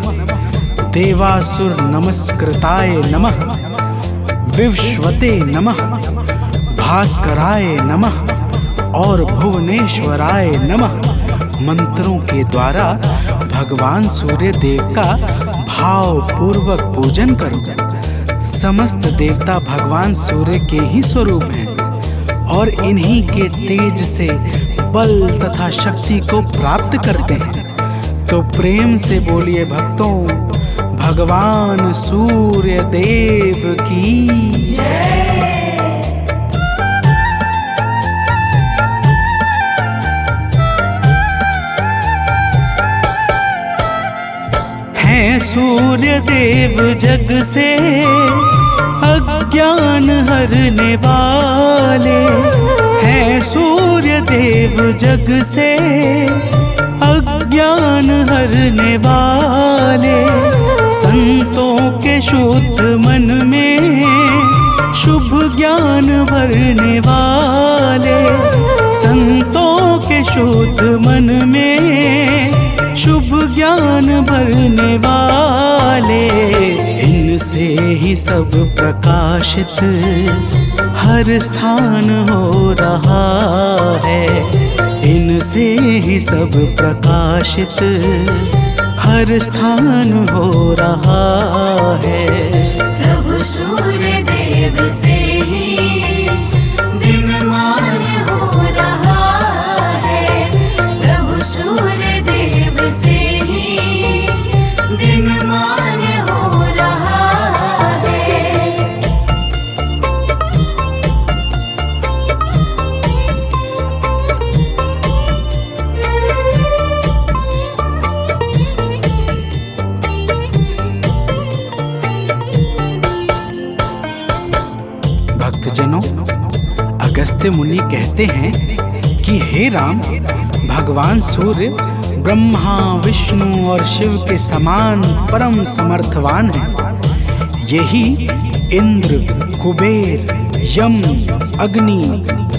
देवासुर नमस्कृताय नमः, विवस्वते नमः, भास्कराय नमः और भुवनेश्वराय नमः मंत्रों के द्वारा भगवान सूर्य देव का भाव पूर्वक पूजन करो। समस्त देवता भगवान सूर्य के ही स्वरूप हैं और इन्हीं के तेज से बल तथा शक्ति को प्राप्त करते हैं। तो प्रेम से बोलिए भक्तों, भगवान सूर्य देव की जय। हैं सूर्य देव जग से अज्ञान हरने वाले। हैं सूर्य देव जग से अज्ञान हरने वाले। संतों के शुद्ध मन में शुभ ज्ञान भरने वाले। संतों के शुद्ध मन में शुभ ज्ञान भरने वाले। इनसे ही सब प्रकाशित हर स्थान हो रहा है। इनसे ही सब प्रकाशित हर स्थान हो रहा है। प्रभु सूर्य देव से ही दिनमान हो रहा है। प्रभु सूर्य देव से ही दिनमान हो रहा है। भक्तजनों, अगस्त्य मुनि कहते हैं कि हे राम, भगवान सूर्य ब्रह्मा विष्णु और शिव के समान परम समर्थवान हैं। यही इंद्र, कुबेर, यम, अग्नि,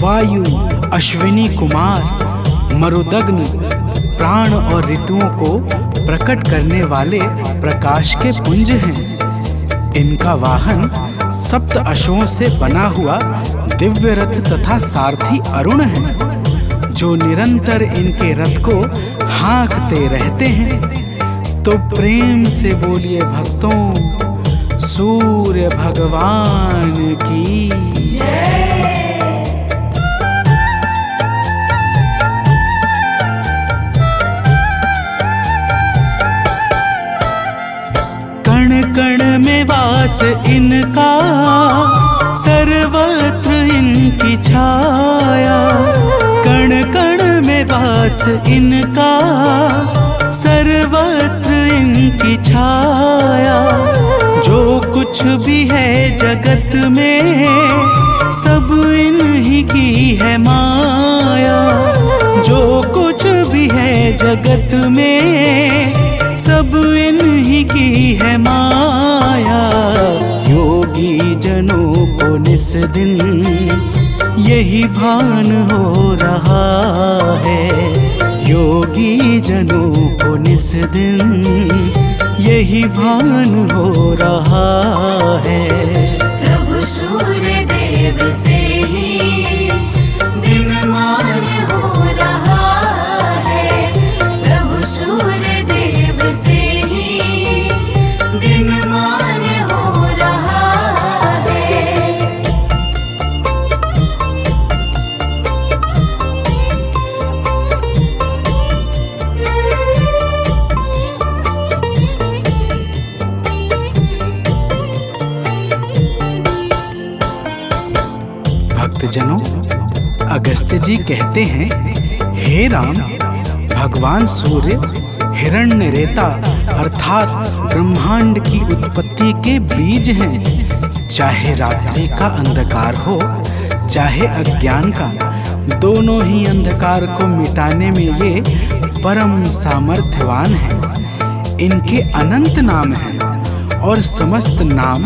वायु, अश्विनी कुमार, मरुदग्न, प्राण और ऋतुओं को प्रकट करने वाले प्रकाश के पुंज हैं। इनका वाहन सप्त अश्वों से बना हुआ दिव्य रथ तथा सारथी अरुण है, जो निरंतर इनके रथ को हाँकते रहते हैं। तो प्रेम से बोलिए भक्तों, सूर्य भगवान की जय। कण कण में वास इनका, सर्वत्र इनकी छाया। कण कण में वास इनका, सर्वत्र इनकी छाया। जो कुछ भी है जगत में, सब इन्हीं की है माया। जो कुछ भी है जगत में, सब इन्हीं की है माया। योगी जनों को निस दिन यही भान हो रहा है। योगी जनों को निस दिन यही भान हो रहा है। प्रभु सूर्य देव से ही दिनमान हो रहा है। भक्तजनों, अगस्त्य जी कहते हैं, हे राम, भगवान सूर्य हिरण्यरेता अर्थात ब्रह्मांड की उत्पत्ति के बीज हैं। चाहे रात्रि का अंधकार हो, चाहे अज्ञान का, दोनों ही अंधकार को मिटाने में ये परम सामर्थ्यवान हैं। इनके अनंत नाम हैं और समस्त नाम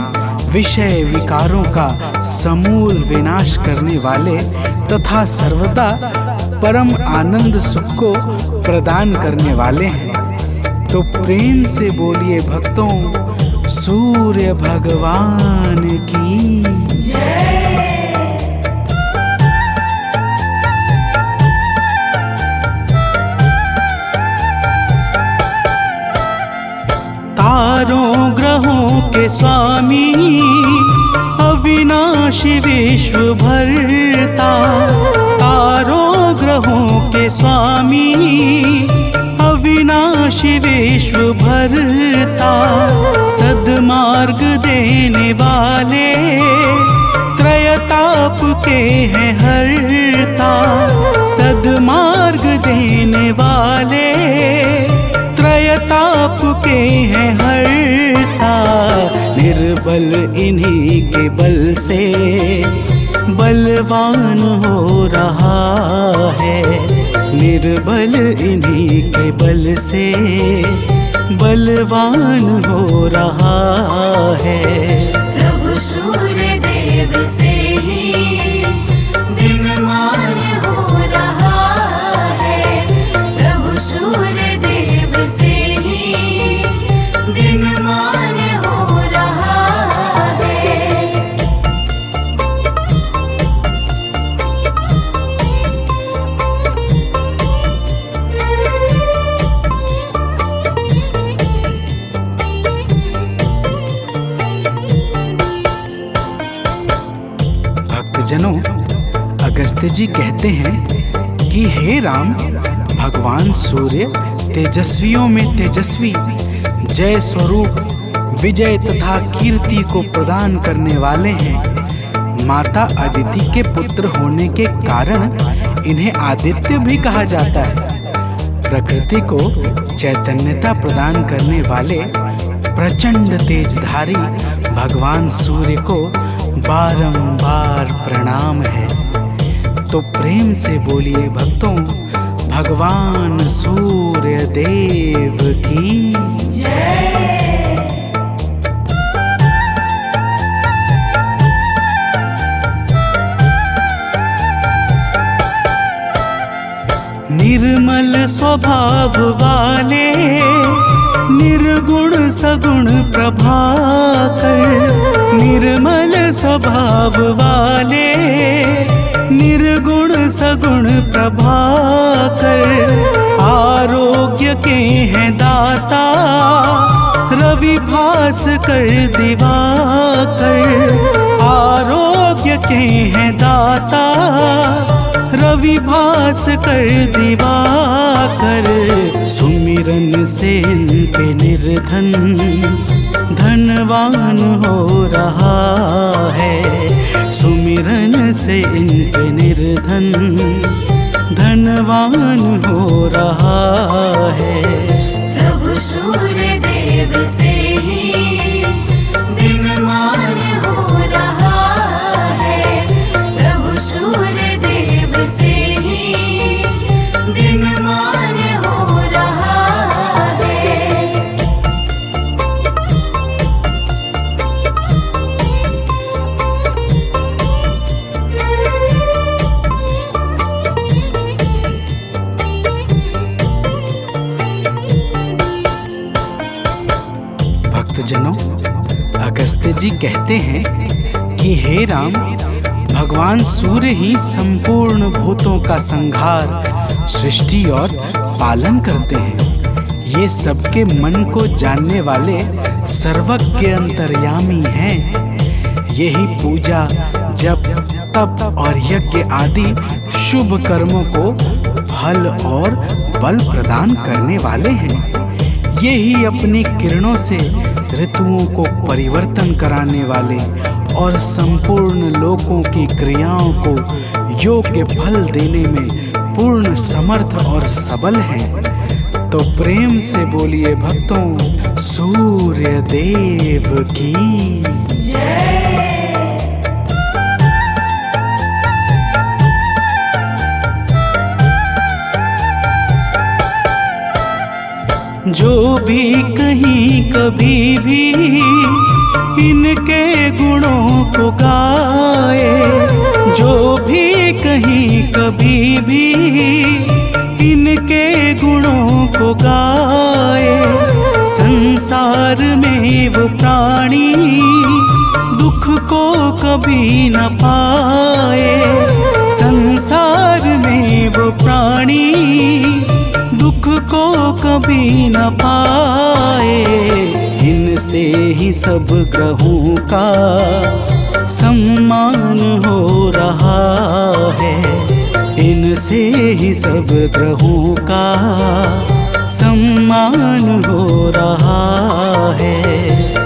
विषय विकारों का समूल विनाश करने वाले तथा सर्वदा परम आनंद सुख को प्रदान करने वाले हैं। तो प्रेम से बोलिए भक्तों, सूर्य भगवान की जय। तारों ग्रहों के स्वामी, अविनाशी विश्व भरता। तारों ग्रहों के स्वामी, अविनाशी विश्व भरता। सद्मार्ग देने वाले, त्रयताप के हैं हरता। सद्मार्ग देने वाले, त्रयताप के हैं हरता। निर्बल इन्हीं के बल से बलवान हो रहा है। निर्बल इन्हीं के बल से बलवान हो रहा है। प्रभु सूर्य देव से ही दिनमान हो रहा है। प्रभु सूर्य देव से ही दिनमान हो रहा है। भक्तजनों, अगस्त्य जी कहते हैं कि हे राम, भगवान सूर्य तेजस्वियों में तेजस्वी, जय स्वरूप विजय तथा कीर्ति को प्रदान करने वाले हैं। माता अदिति के पुत्र होने के कारण इन्हें आदित्य भी कहा जाता है। प्रकृति को चैतन्यता प्रदान करने वाले प्रचंड तेजधारी भगवान सूर्य को बारंबार प्रणाम है। तो प्रेम से बोलिए भक्तों, भगवान सूर्य देव की जय। निर्मल स्वभाव वाले, निर्गुण सगुण प्रभाकर। निर्मल स्वभाव वाले, निर्गुण सगुण प्रभाकर। आरोग्य के हैं दाता, रवि भास्कर दिवाकर। आरोग्य के हैं दाता, रवि भास्कर दिवाकर। सुमिरन से इनके निर्धन धनवान हो रहा है। सुमिरन से इनके निर्धन धनवान हो रहा है। प्रभु सूर्य देव से ही दिनमान हो रहा है। प्रभु सूर्य देव से ही दिनमान हो रहा है। भक्तजनों, अगस्त्य जी कहते हैं कि हे राम, भगवान सूर्य ही संपूर्ण भूतों का संहार, सृष्टि और पालन करते हैं। ये सबके मन को जानने वाले सर्वज्ञ अंतर्यामी हैं। यही पूजा, जप, तप और यज्ञ आदि शुभ कर्मों को फल और बल प्रदान करने वाले हैं। यही अपनी किरणों से ऋतुओं को परिवर्तन कराने वाले और संपूर्ण लोकों की क्रियाओं को योग्य फल देने में पूर्ण समर्थ और सबल हैं। तो प्रेम से बोलिए भक्तों, सूर्य देव की जो भी कहीं कभी भी इनके गुणों को गाए, जो भी कहीं कभी भी इनके गुणों को गाए, संसार में वो प्राणी दुख को कभी न पाए। संसार में वो प्राणी दुख को कभी न पाए। इनसे ही सब ग्रहों का सम्मान हो रहा है, इनसे ही सब ग्रहों का सम्मान हो रहा है।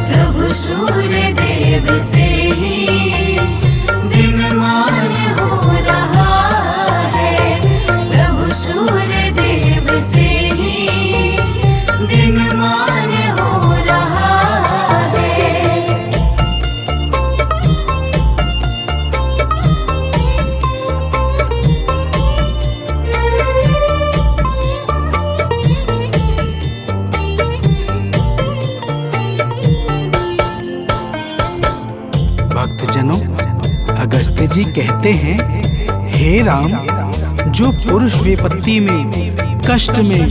प्रभु सूर्य देव से ही दिनमान हो रहा है। प्रभु सूर्य देव से ही दिनमान हो रहा है। भक्तजनों, अगस्त्य जी कहते हैं, हे राम, जो पुरुष विपत्ति में, कष्ट में,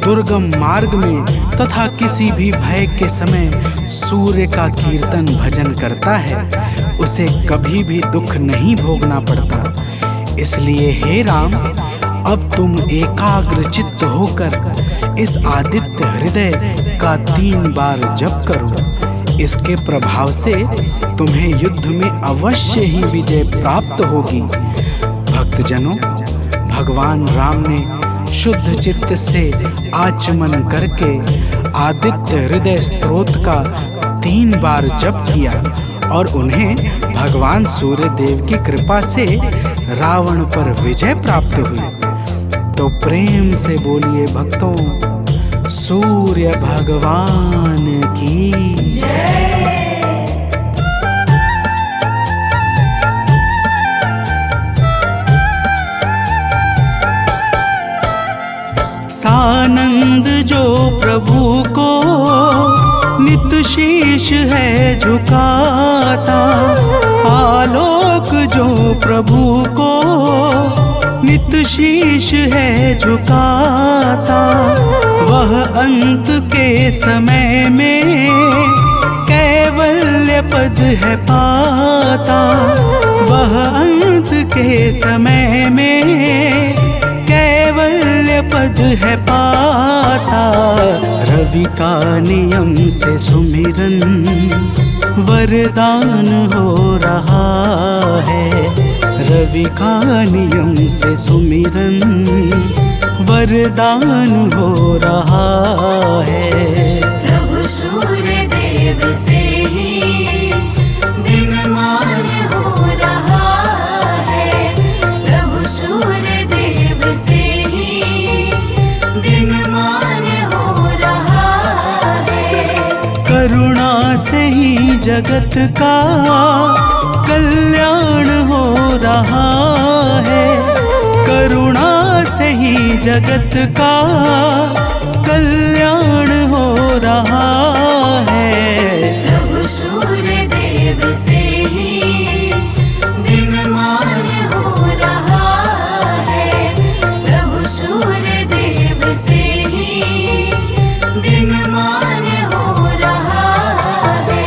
दुर्गम मार्ग में तथा किसी भी भय के समय सूर्य का कीर्तन भजन करता है, उसे कभी भी दुख नहीं भोगना पड़ता। इसलिए हे राम, अब तुम एकाग्र चित्त होकर इस आदित्य हृदय का 3 बार जप करो। इसके प्रभाव से तुम्हें युद्ध में अवश्य ही विजय प्राप्त होगी। भक्तजनों, भगवान राम ने शुद्ध चित्त से आचमन करके आदित्य हृदय स्तोत्र का 3 बार जप किया और उन्हें भगवान सूर्य देव की कृपा से रावण पर विजय प्राप्त हुई। तो प्रेम से बोलिए भक्तों, सूर्य भगवान की जय। सानंद जो प्रभु को नित शीश है झुकाता, आलोक जो प्रभु को नित शीश है झुकाता, वह अंत के समय में कैवल्य पद है पाता। वह अंत के समय में कैवल्य पद है पाता। रवि का नियम से सुमिरन वरदान हो रहा है। रवि का नियम से सुमिरन वरदान हो रहा है। प्रभु सूर्य देव से ही दिनमान हो रहा है। प्रभु सूर्य देव से ही दिनमान हो रहा है। करुणा से ही जगत का कल्याण हो रहा है। करुणा से ही जगत का कल्याण हो रहा है। प्रभु सूर्य देव से ही दिनमान हो रहा है। प्रभु सूर्य देव से ही दिनमान हो रहा है।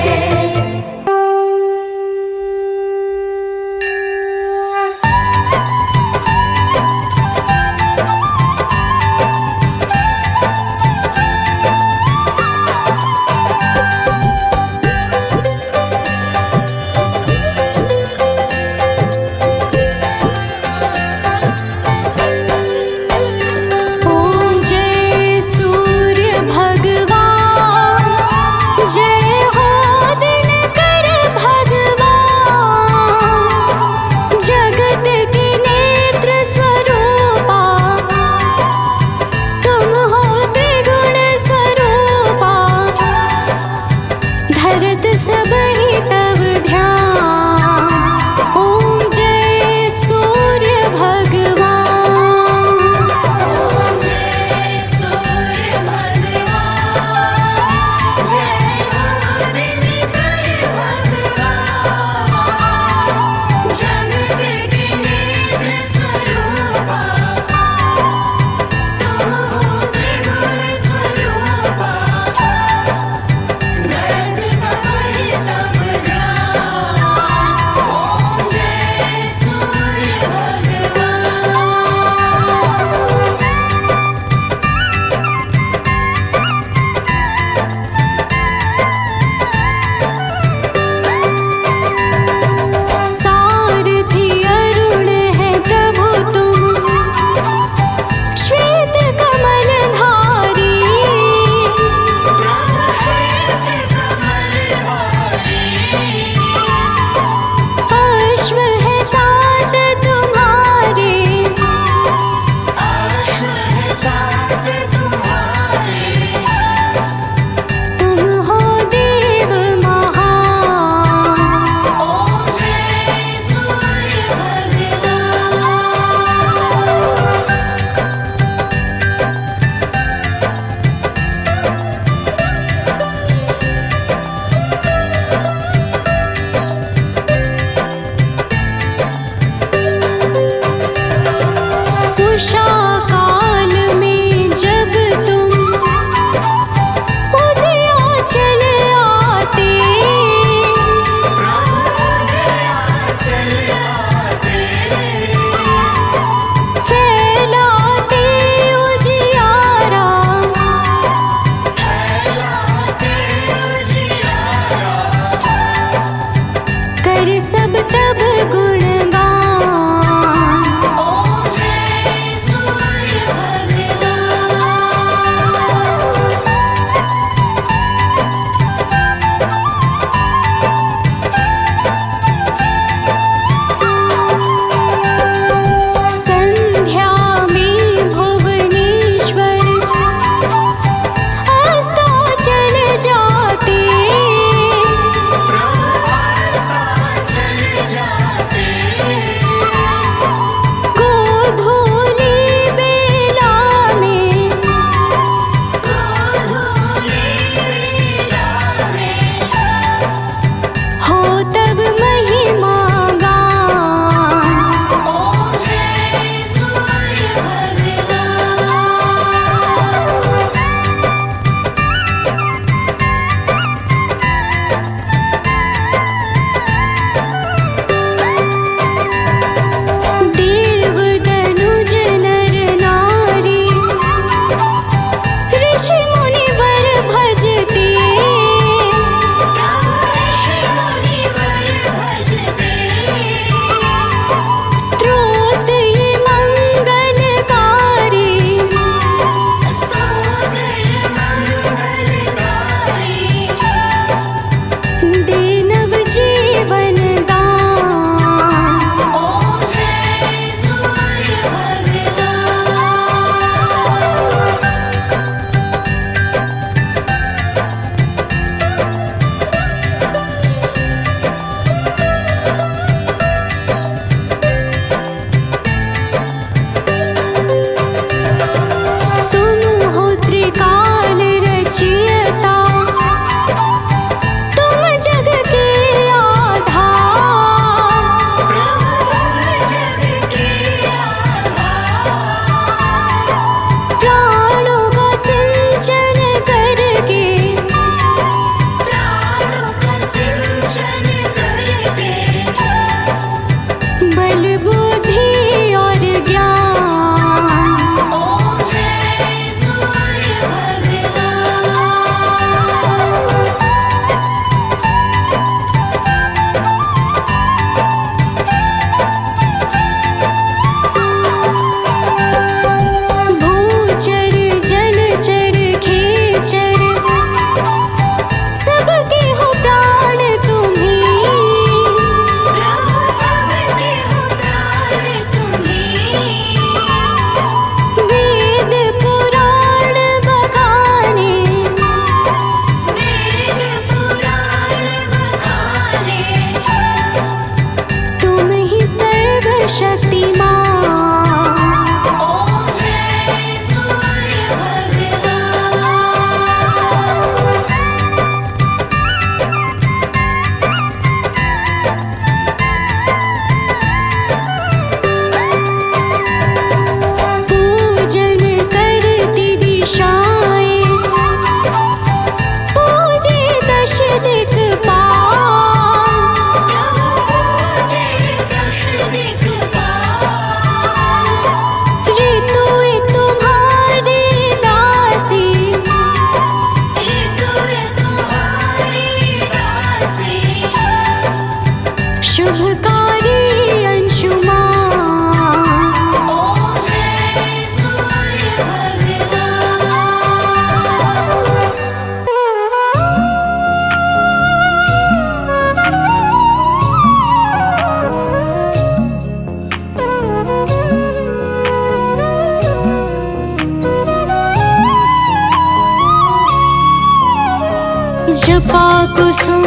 जपाकुसुम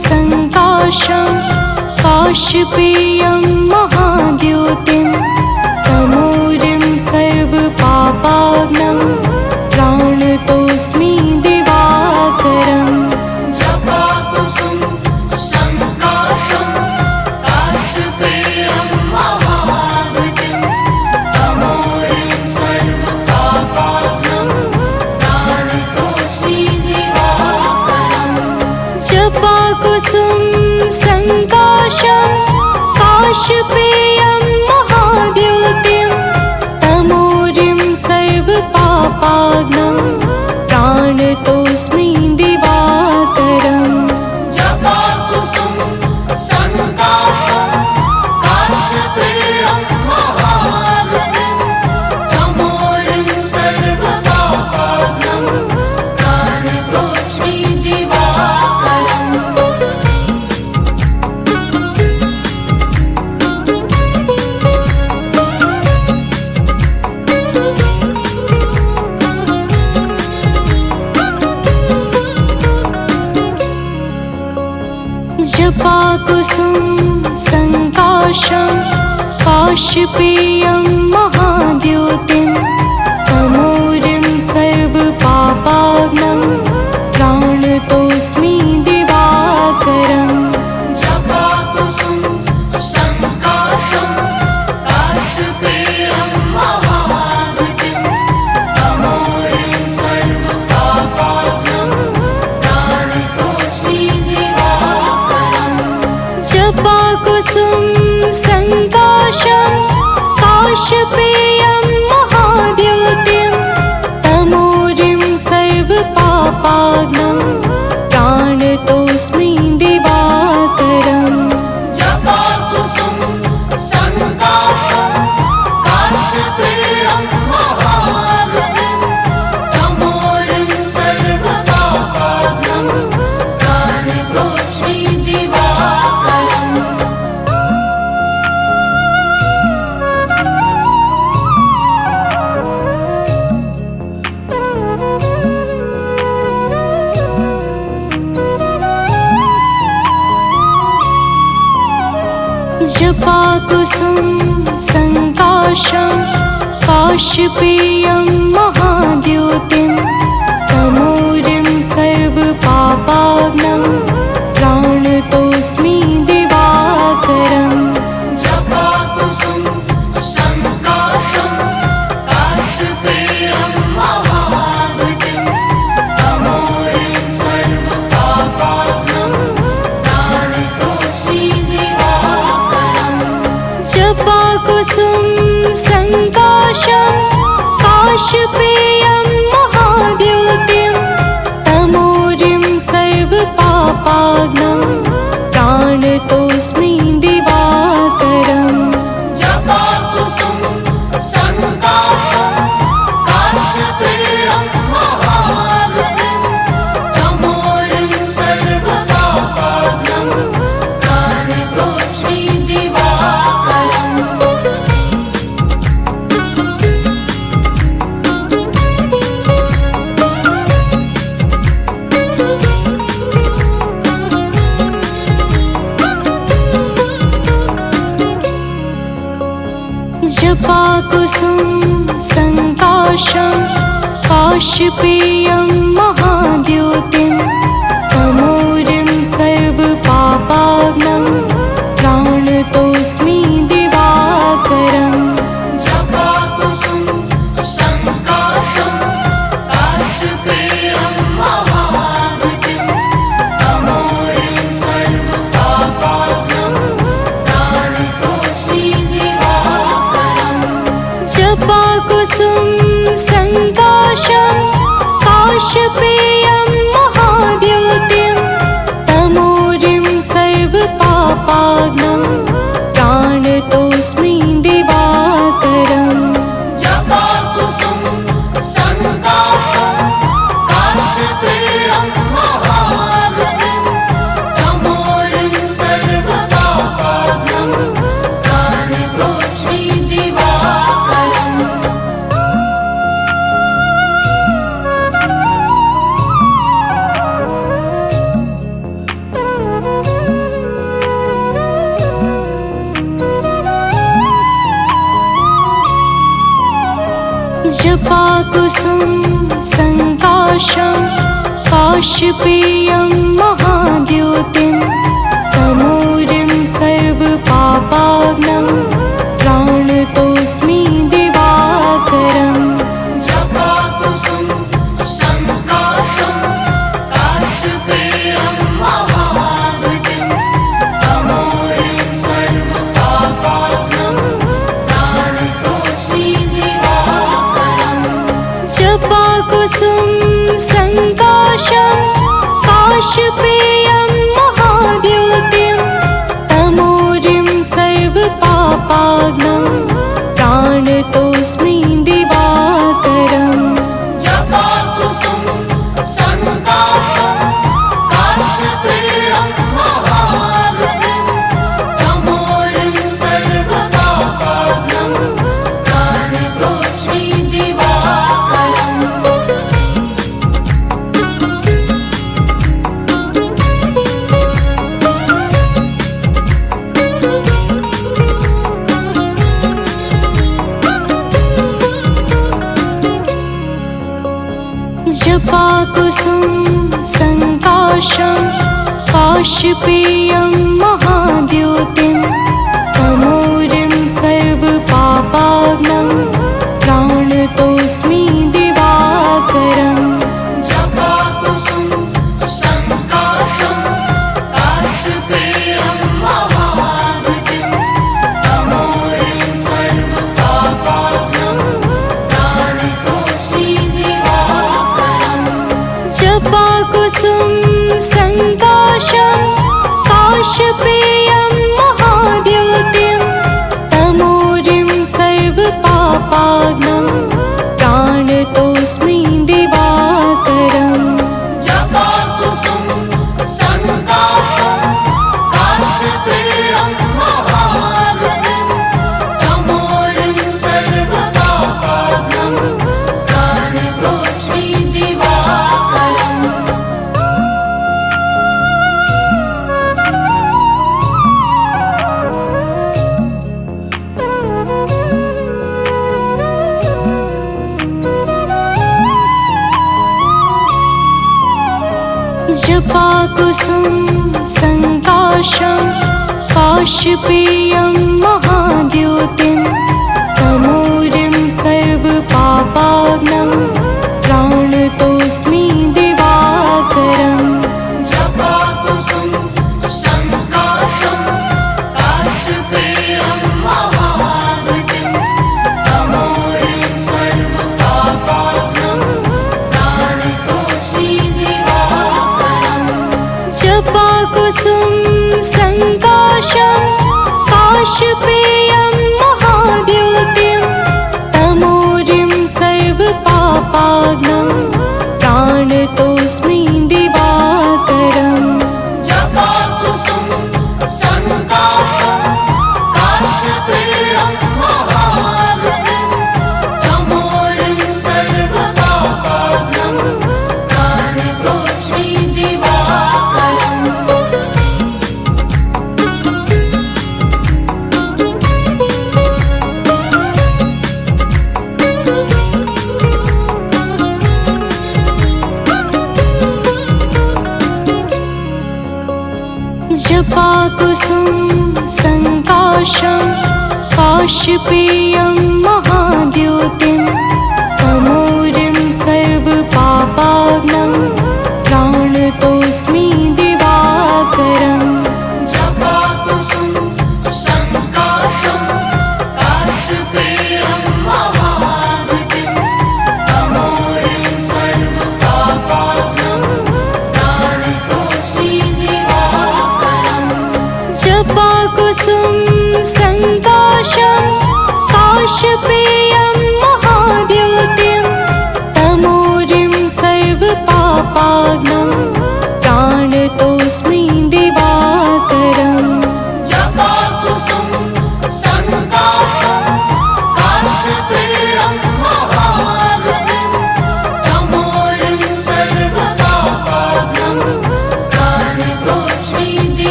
संकाशं काशपेयं महाद्योतिं तमोरिं सर्वपापाग्नं प्राणतोऽस्मि दिवाकरम् जपाकुसुम संकाशं काशपेयं महाद्योतिं तमोरिं सर्वपापाग्नं प्राणतोऽस्मि दिवाकरम् जपाकुसुम संकाशं काशपेयं महाद्योतिं तमोरिं सर्वपापाग्नं प्राणतोऽस्मि दिवाकरम् जपाकुसुम संकाशं काशपेयं महाद्योतिं तमोरिं सर्वपापाग्नं प्राणतोऽस्मि दिवाकरम् जपाकुसुम संकाशं काशपेयं महाद्योतिं तमोरिं सर्वपापाग्नं प्राणतोऽस्मि दिवाकरम् जपाकुसुम संकाशं काशपेयं महाद्योतिं तमोरिं सर्वपापाग्नं प्राणतोऽस्मि दिवाकरम् जपाकुसुम संकाशं काशपेयं महाद्योतिं तमोरिं सर्वपापाग्नं प्राणतोऽस्मि दिवाकरम् जपाकुसुम संकाशं काशपेयं महाद्योतिं तमोरिं सर्वपापाग्नं प्राणतोऽस्मि दिवाकरम् जपाकुसुम संकाशं काशपेयं महाद्योतिं तमोरिं सर्वपापाग्नं प्राणतोऽस्मि दिवाकरम् जपाकुसुम संकाशं काशपेयं महाद्योतिं तमोरिं सर्वपापाग्नं प्राणतोऽस्मि दिवाकरम् जपाकुसुम संकाशं काशपेयं महाद्योतिं तमोरिं सर्वपापाग्नं प्राणतोऽस्मि दिवाकरम् जपाकुसुम संकाशं काशपेयं महाद्योतिं तमोरिं सर्वपापाग्नं प्राणतोऽस्मि दिवाकरम् जपाकुसुम संकाशं काशपेयं महाद्योतिं तमोरिं सर्वपापाग्नं प्राणतोऽस्मि दिवाकरम् जपाकुसुम संकाशं काशपेयं महाद्योतिं तमोरिं सर्वपापाग्नं प्राणतोऽस्मि दिवाकरम् जपाकुसुम संकाशं जपाकुसुम संकाशं काशपेयं महाद्योतिं तमोरिं सर्वपापाग्नं प्राणतोऽस्मि दिवाकरम् जपाकुसुम संकाशं काशपेयं महाद्योतिं तमोरिं सर्वपापाग्नं प्राणतोऽस्मि दिवाकरम् जपाकुसुम संकाशं काशपेयं महाद्योतिं तमोरिं सर्वपापाग्नं प्राणतोऽस्मि दिवाकरम् जपाकुसुम संकाशं काशपेयं महाद्योतिं तमोरिं सर्वपापाग्नं प्राणतोऽस्मि दिवाकरम् जपाकुसुम संकाशं काशपेयं महाद्योतिं तमोरिं सर्वपापाग्नं प्राणतोऽस्मि दिवाकरम् जपाकुसुम संकाशं काशपेयं महाद्योतिं तमोरिं सर्वपापाग्नं प्राणतोऽस्मि दिवाकरम् जपाकुसुम संकाशं काशपेयं महाद्योतिं तमोरिं सर्वपापाग्नं प्राणतोऽस्मि दिवाकरम् जपाकुसुम संकाशं काशपेयं महाद्योतिं तमोरिं सर्वपापाग्नं प्राणतोऽस्मि दिवाकरम् जपाकुसुम संकाशं काशपेयं महाद्योतिं तमोरिं सर्वपापाग्नं प्राणतोऽस्मि दिवाकरम् जपाकुसुम संकाशं काशपेयं महाद्योतिं तमोरिं सर्वपापाग्नं प्राणतोऽस्मि दिवाकरम् जपाकुसुम संकाशं काशपेयं महाद्योतिं तमोरिं सर्वपापाग्नं प्राणतोऽस्मि दिवाकरम् जपाकुसुम संकाशं काशपेयं महाद्योतिं तमोरिं सर्वपापाग्नं प्राणतोऽस्मि दिवाकरम् जपाकुसुम संकाशं काशपेयं महाद्योतिं तमोरिं सर्वपापाग्नं प्राणतोऽस्मि दिवाकरम् जपाकुसुम संकाशं काशपेयं महाद्योतिं तमोरिं सर्वपापाग्नं प्राणतोऽस्मि दिवाकरम् जपाकुसुम संकाशं काशपेयं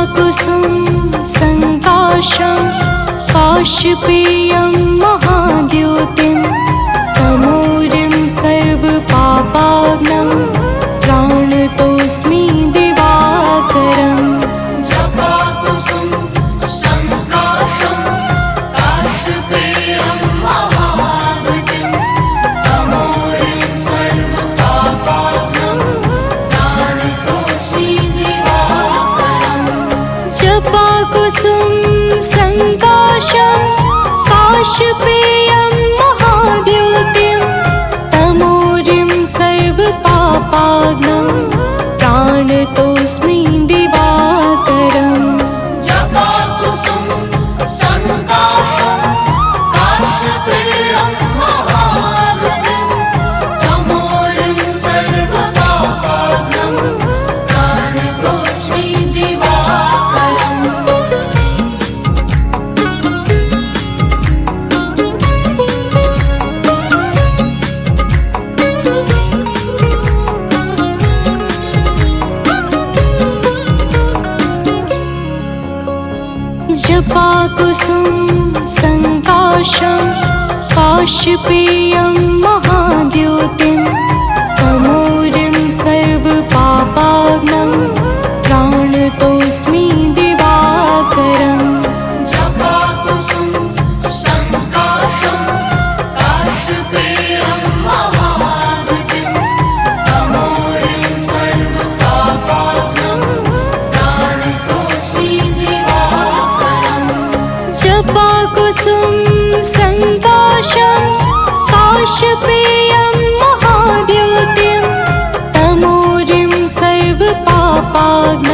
जपाकुसुम संकाशं काशपेयं महाद्योतिं तमोरिं सर्वपापाग्नं प्राणतोऽस्मि दिवाकरम् जपाकुसुम संकाशं काशपेयं महाद्योतिं तमोरिं सर्वपापाग्नं प्राणतोऽस्मि दिवाकरम् जपाकुसुम संकाशं काशपेयं महाद्योतिं तमोरिं सर्वपापाग्नं प्राणतोऽस्मि दिवाकरम् जपाकुसुम संकाशं काशपेयं महाद्योतिं तमोरिं सर्वपापाग्नं प्राणतोऽस्मि दिवाकरम् जपाकुसुम संकाशं काशपेयं महाद्योतिं तमोरिं सर्वपापाग्नं प्राणतोऽस्मि दिवाकरम् जपाकुसुम संकाशं काशपेयं महाद्योतिं तमोरिं सर्वपापाग्नं प्राणतोऽस्मि दिवाकरम् जपाकुसुम संकाशं काशपेयं महाद्योतिं तमोरिं सर्वपापाग्नं